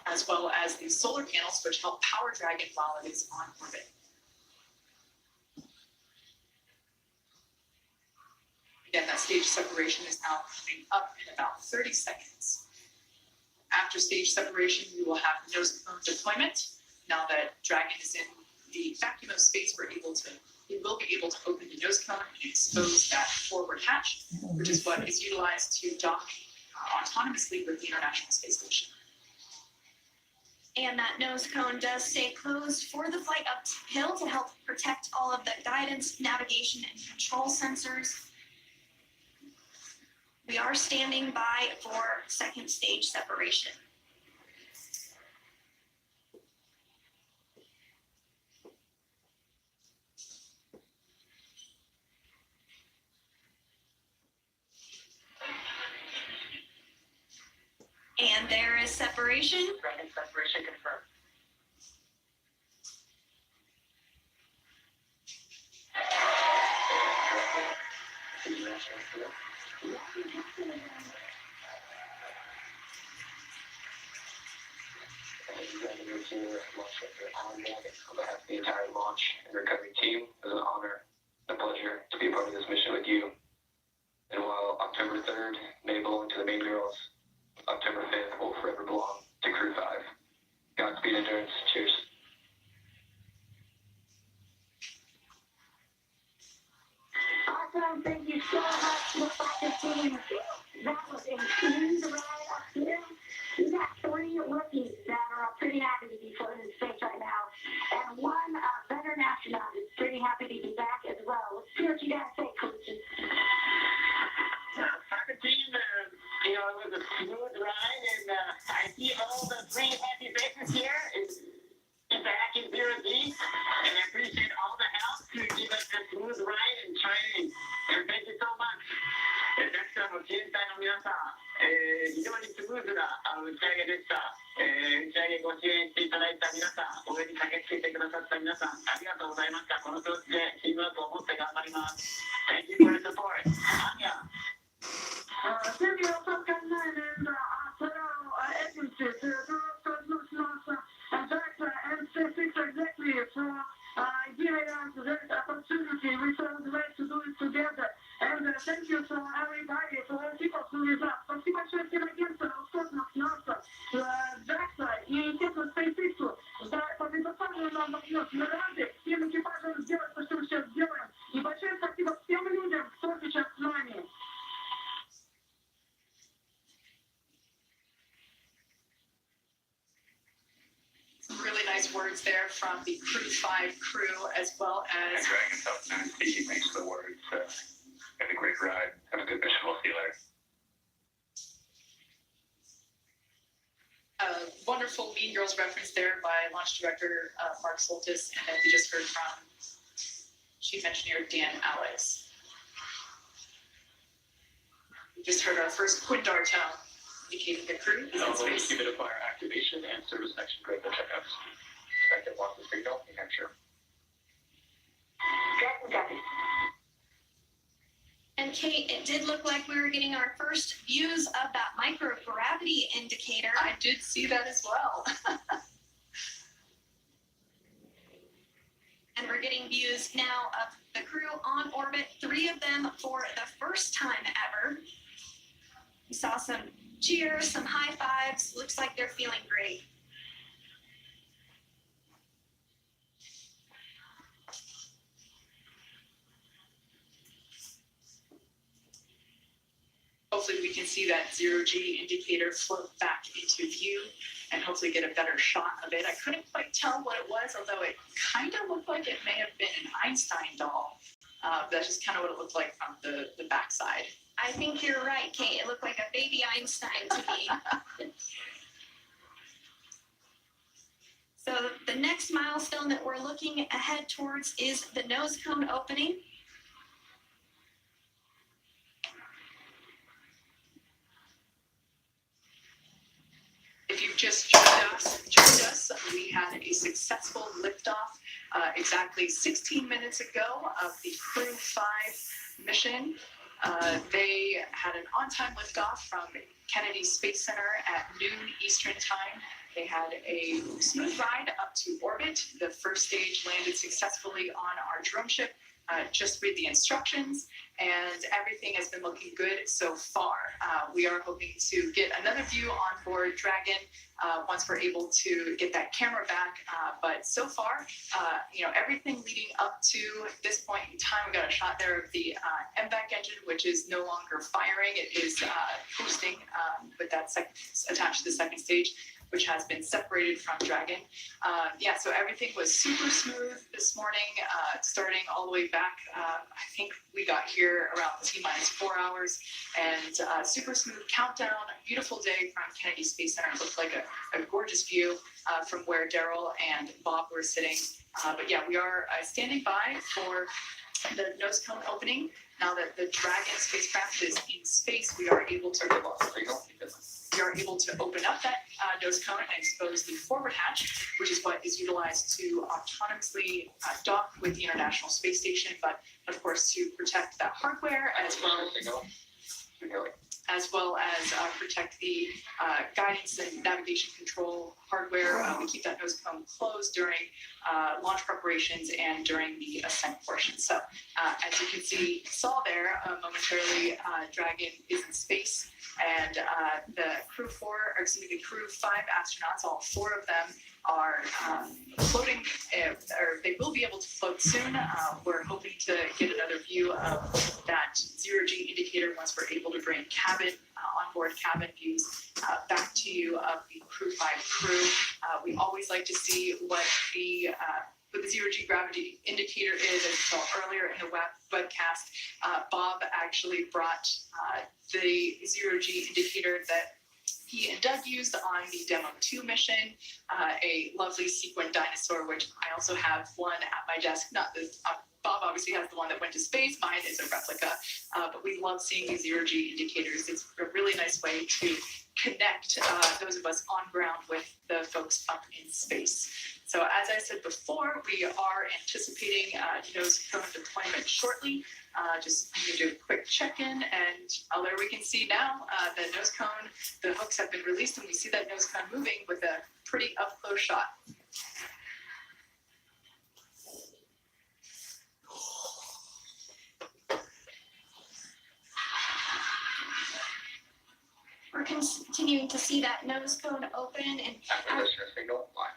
as well as the solar panels, which help power Dragon while it is on orbit. Again, that stage separation is now coming up in about 30 seconds. After stage separation, we will have nose cone deployment. Now that Dragon is in the vacuum of space, we will be able to open the nose cone and expose that forward hatch, which is what is utilized to dock autonomously with the International Space Station. And that nose cone does stay closed for the flight uphill to help protect all of the guidance, navigation, and control sensors. We are standing by for second stage separation. And there is separation. Dragon separation confirmed. On behalf of the entire launch and recovery team, it was an honor and a pleasure to be a part of this mission with you. And while October 3rd may belong to the main girls, October 5th will forever belong to Crew 5. Godspeed, Endurance. Cheers. Awesome. Thank you so much. Look back to team. That was a smooth ride up here. We got 3 rookies that are pretty happy to be floating in space right now. And 1 veteran astronaut is pretty happy to be back as well. Let's see what you guys say, coaches. Soccer team, it was a smooth ride, and I see all the 3 happy faces here. It's back in 0G, and I appreciate all the help to give us a smooth ride and training. And thank you so much. ジェンターの皆さん、非常にスムーズな打ち上げでした。打ち上げご支援していただいた皆さん、応援に駆けつけてくださった皆さん、ありがとうございました。この調子でチームワークを持って頑張ります。Thank you for your support. Anya. Thank you for coming and agency to and exactly for giving us this opportunity. We found a way to do it together. And thank you for everybody, for all people who is up. Спасибо большое всем агентам Роскосмос, НАСА, JAXA и, естественно, SpaceX за предоставленную нам возможность. Мы рады всем экипажам сделать то, что мы сейчас делаем. И большое спасибо всем людям, кто сейчас с нами. Some really nice words there from the Crew 5 crew, as well And as Dragon Substance, speaking thanks for the words. Have a great ride. Have a good mission. We'll see you later. a wonderful Mean Girls reference there by launch director Mark Soltis, and then we just heard from Chief Engineer Dan Alex. We just heard our first Quindar tone, indicating the crew is in space. Humidifier activation and service section critical checkups. Expected loss of signal, New Hampshire. And Kate, it did look like we were getting our first views of that microgravity indicator. I did see that as well. And we're getting views now of the crew on orbit, 3 of them for the first time ever. We saw some cheers, some high fives. Looks like they're feeling great. Hopefully we can see that zero-G indicator float back into view and hopefully get a better shot of it. I couldn't quite tell what it was, although it kind of looked like it may have been an Einstein doll. That's just kind of what it looked like from the backside. I think you're right, Kate. It looked like a baby Einstein to me. So the next milestone that we're looking ahead towards is the nose cone opening. If you've just joined us, we had a successful liftoff exactly 16 minutes ago of the Crew 5 mission. They had an on-time liftoff from Kennedy Space Center at noon Eastern Time. They had a smooth ride up to orbit. The first stage landed successfully on our drone ship. Just read the instructions, and everything has been looking good so far. We are hoping to get another view on board Dragon once we're able to get that camera back. But so far, everything leading up to this point in time, we got a shot there of the MVAC engine, which is no longer firing. It is boosting with that attached to the second stage, which has been separated from Dragon. So everything was super smooth this morning, starting all the way back. I think we got here around T-4 hours, and super smooth countdown. Beautiful day from Kennedy Space Center. It looked like a gorgeous view from where Daryl and Bob were sitting. We are standing by for the nose cone opening. Now that the Dragon spacecraft is in space, we are able to open up that nose cone and expose the forward hatch, which is what is utilized to autonomously dock with the International Space Station, but of course to protect that hardware as well as protect the guidance and navigation control hardware. We keep that nose cone closed during launch preparations and during the ascent portion. So as you can saw there momentarily, Dragon is in space, and the Crew 5 astronauts, all 4 of them, are floating, or they will be able to float soon. We're hoping to get another view of that zero-G indicator once we're able to bring onboard cabin views back to you of the Crew 5 crew. We always like to see what the zero-G gravity indicator is. As you saw earlier in the webcast, Bob actually brought the zero-G indicator that he and Doug used on the Demo 2 mission, a lovely sequin dinosaur, which I also have one at my desk, not the Bob obviously has the one that went to space. Mine is a replica, but we love seeing these zero-G indicators. It's a really nice way to connect those of us on ground with the folks up in space. So as I said before, we are anticipating nose cone deployment shortly. Just need to do a quick check-in, and there we can see now the nose cone, the hooks have been released, and we see that nose cone moving with a pretty up-close shot. We're continuing to see that nose cone open, and Acquisition signal line.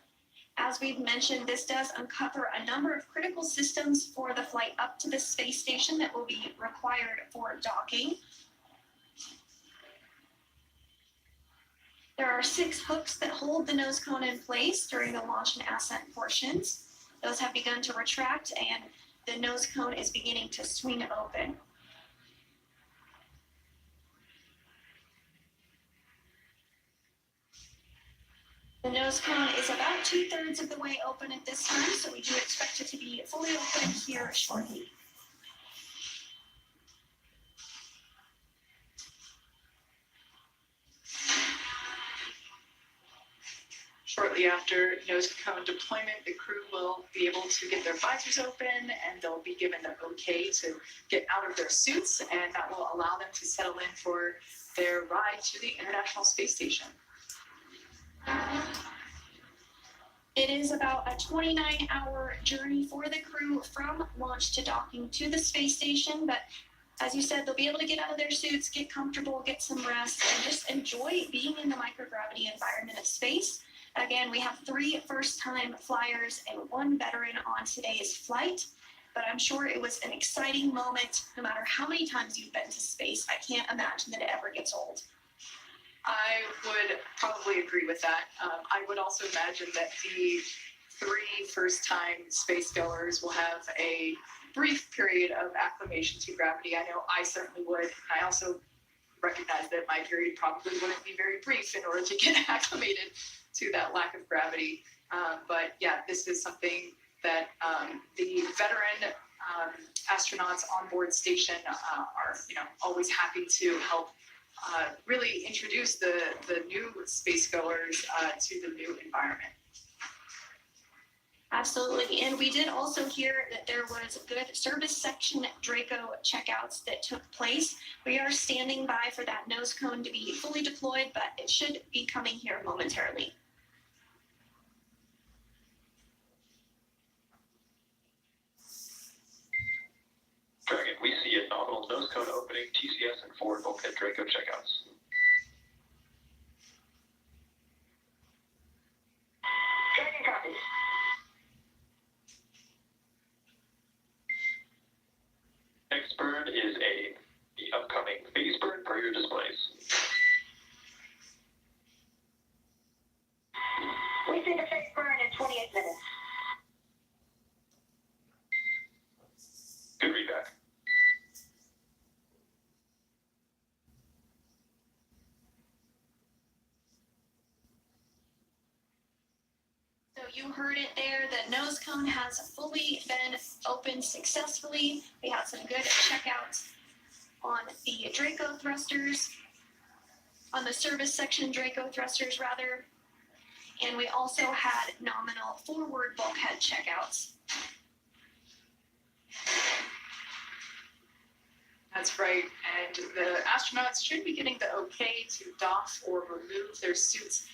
as we've mentioned, this does uncover a number of critical systems for the flight up to the space station that will be required for docking. There are 6 hooks that hold the nose cone in place during the launch and ascent portions. Those have begun to retract, and the nose cone is beginning to swing open. The nose cone is about 2/3 of the way open at this time, so we do expect it to be fully open here shortly. Shortly after nose cone deployment, the crew will be able to get their visors open, and they'll be given the okay to get out of their suits, and that will allow them to settle in for their ride to the International Space Station. It is about a 29-hour journey for the crew from launch to docking to the space station, but as you said, they'll be able to get out of their suits, get comfortable, get some rest, and just enjoy being in the microgravity environment of space. Again, we have 3 first-time flyers and 1 veteran on today's flight, but I'm sure it was an exciting moment. No matter how many times you've been to space, I can't imagine that it ever gets old. I would probably agree with that. I would also imagine that the 3 first-time space goers will have a brief period of acclimation to gravity. I know I certainly would. I also recognize that my period probably wouldn't be very brief in order to get acclimated to that lack of gravity. But yeah, this is something that the veteran astronauts on board station are, always happy to help really introduce the new space goers to the new environment. Absolutely, and we did also hear that there was good service section Draco checkouts that took place. We are standing by for that nose cone to be fully deployed, but it should be coming here momentarily. Dragon, we see a nominal nose cone opening, TCS and forward bulkhead Draco checkouts. Dragon copies. Next burn is the upcoming phase burn per your displays. We see the phase burn in 28 minutes. Good feedback. So you heard it there, the nose cone has fully been opened successfully. We had some good checkouts on the Draco thrusters, on the service section Draco thrusters rather, and we also had nominal forward bulkhead checkouts. That's right, and the astronauts should be getting the okay to doff or remove their suits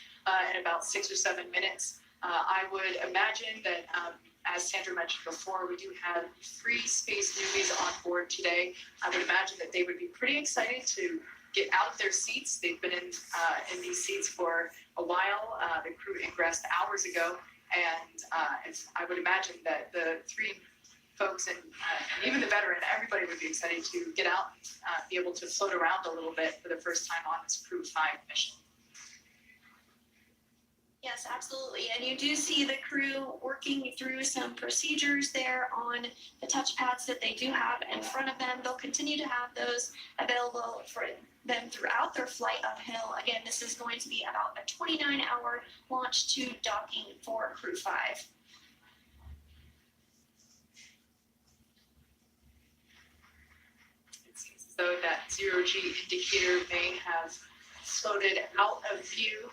in about 6 or 7 minutes. I would imagine that, as Sandra mentioned before, we do have 3 space newbies on board today. I would imagine that they would be pretty excited to get out of their seats. They've been in these seats for a while. The crew ingressed hours ago, and I would imagine that the 3 folks and even the veteran, everybody would be excited to get out, be able to float around a little bit for the first time on this Crew 5 mission. Yes, absolutely. And you do see the crew working through some procedures there on the touchpads that they do have in front of them. They'll continue to have those available for them throughout their flight uphill. Again, this is going to be about a 29-hour launch to docking for Crew 5. zero-G indicator may have floated out of view,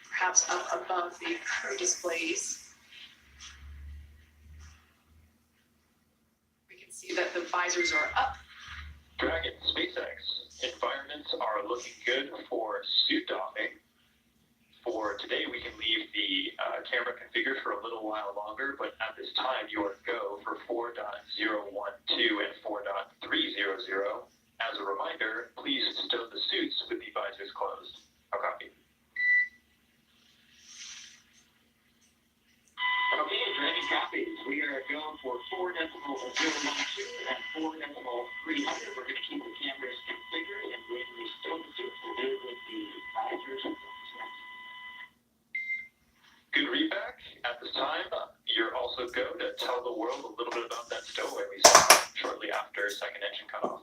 perhaps up above the crew displays. We can see that the visors are up. Dragon, SpaceX, environments are looking good for suit doffing. For today, we can leave the camera configured for a little while longer, but at this time, you are go for 4.012 and 4.300. As a reminder, please stow the suits with the visors closed. I'll copy. Okay, Dragon copies. We are going for 4.012 and 4.300. We're going to keep the cameras configured, and when we stow the suits, we'll do it with the visors and Good readback. At this time, you're also go to tell the world a little bit about that stowaway we saw shortly after second engine cutoff.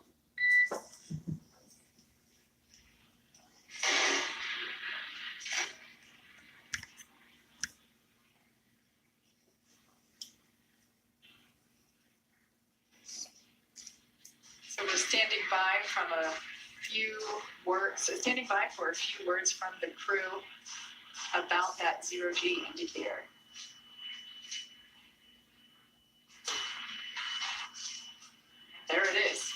So we're standing by from a few words, standing by for a few words from the crew about that zero-G indicator. There it is.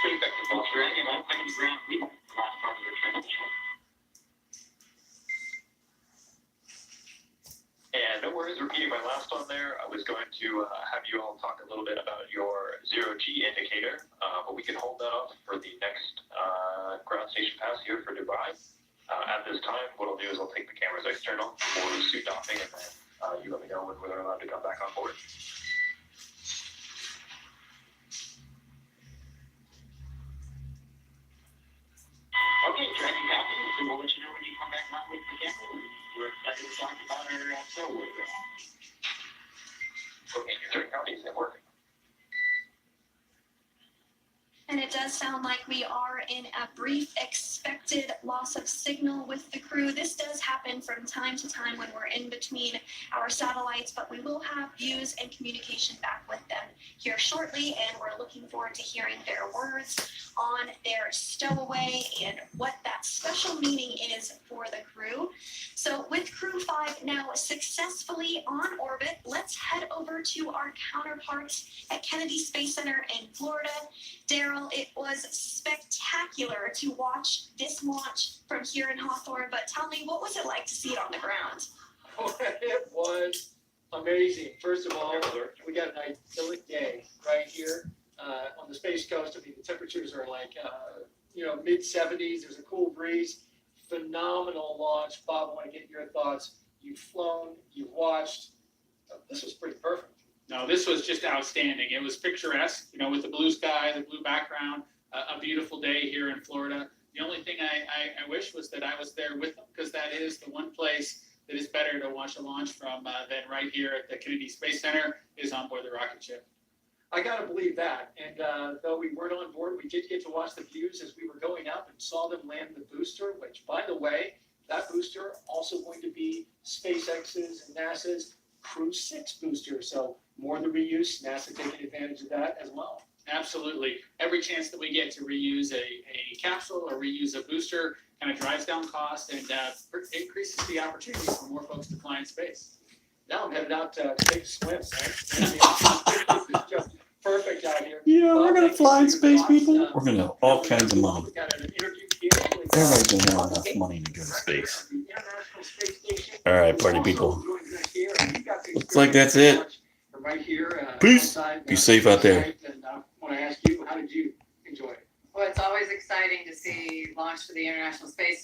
SpaceX is Dragon. I'm taking ground lead. Last part of the transition. And no worries, repeating my last one there. I was going to have you all talk a little bit about your zero-G indicator, but we can hold that off for the next ground station pass here for Dubai. At this time, what I'll do is I'll take the cameras external for suit doffing, and then you let me know when we're allowed to come back on board. Okay, Dragon copies, and we'll let you know when you come back on with the camera. We're excited to talk about our stowaway. Okay, your 3 copies and working. And it does sound like we are in a brief expected loss of signal with the crew. This does happen from time to time when we're in between our satellites, but we will have views and communication back with them here shortly, and we're looking forward to hearing their words on their stowaway and what that special meaning is for the crew. So with Crew 5 now successfully on orbit, let's head over to our counterparts at Kennedy Space Center in Florida. Daryl, it was spectacular to watch this launch from here in Hawthorne, but tell me, what was it like to see it on the ground? It was amazing. First of all, we got an idyllic day right here on the Space Coast. I mean, the temperatures are like, mid-70s. There's a cool breeze. Phenomenal launch. Bob, I want to get your thoughts. You've flown, you've watched. This was pretty perfect. No, this was just outstanding. It was picturesque, with the blue sky, the blue background, a beautiful day here in Florida. The only thing I wish was that I was there with them, because that is the one place that is better to watch a launch from than right here at the Kennedy Space Center is on board the rocket ship. I got to believe that. And though we weren't on board, we did get to watch the views as we were going up and saw them land the booster, which, by the way, that booster also going to be SpaceX's and NASA's Crew 6 booster. So more the reuse, NASA taking advantage of that as well. Absolutely. Every chance that we get to reuse a capsule or reuse a booster kind of drives down costs and increases the opportunities for more folks to fly in space. Now I'm headed out to take a swim, right? It's just perfect out here. Yeah, we're gonna fly in space, people. We're We're gonna have all kinds of money. We got an interview here with, Everybody's gonna have enough money to go to space. the International Space Station. All right, party Also people. joining us here, and we got to Looks like that's it. experience right here. Peace. Outside, Be safe out there. And I want to ask you, how did you enjoy it? Well, it's always exciting to see launch to the International Space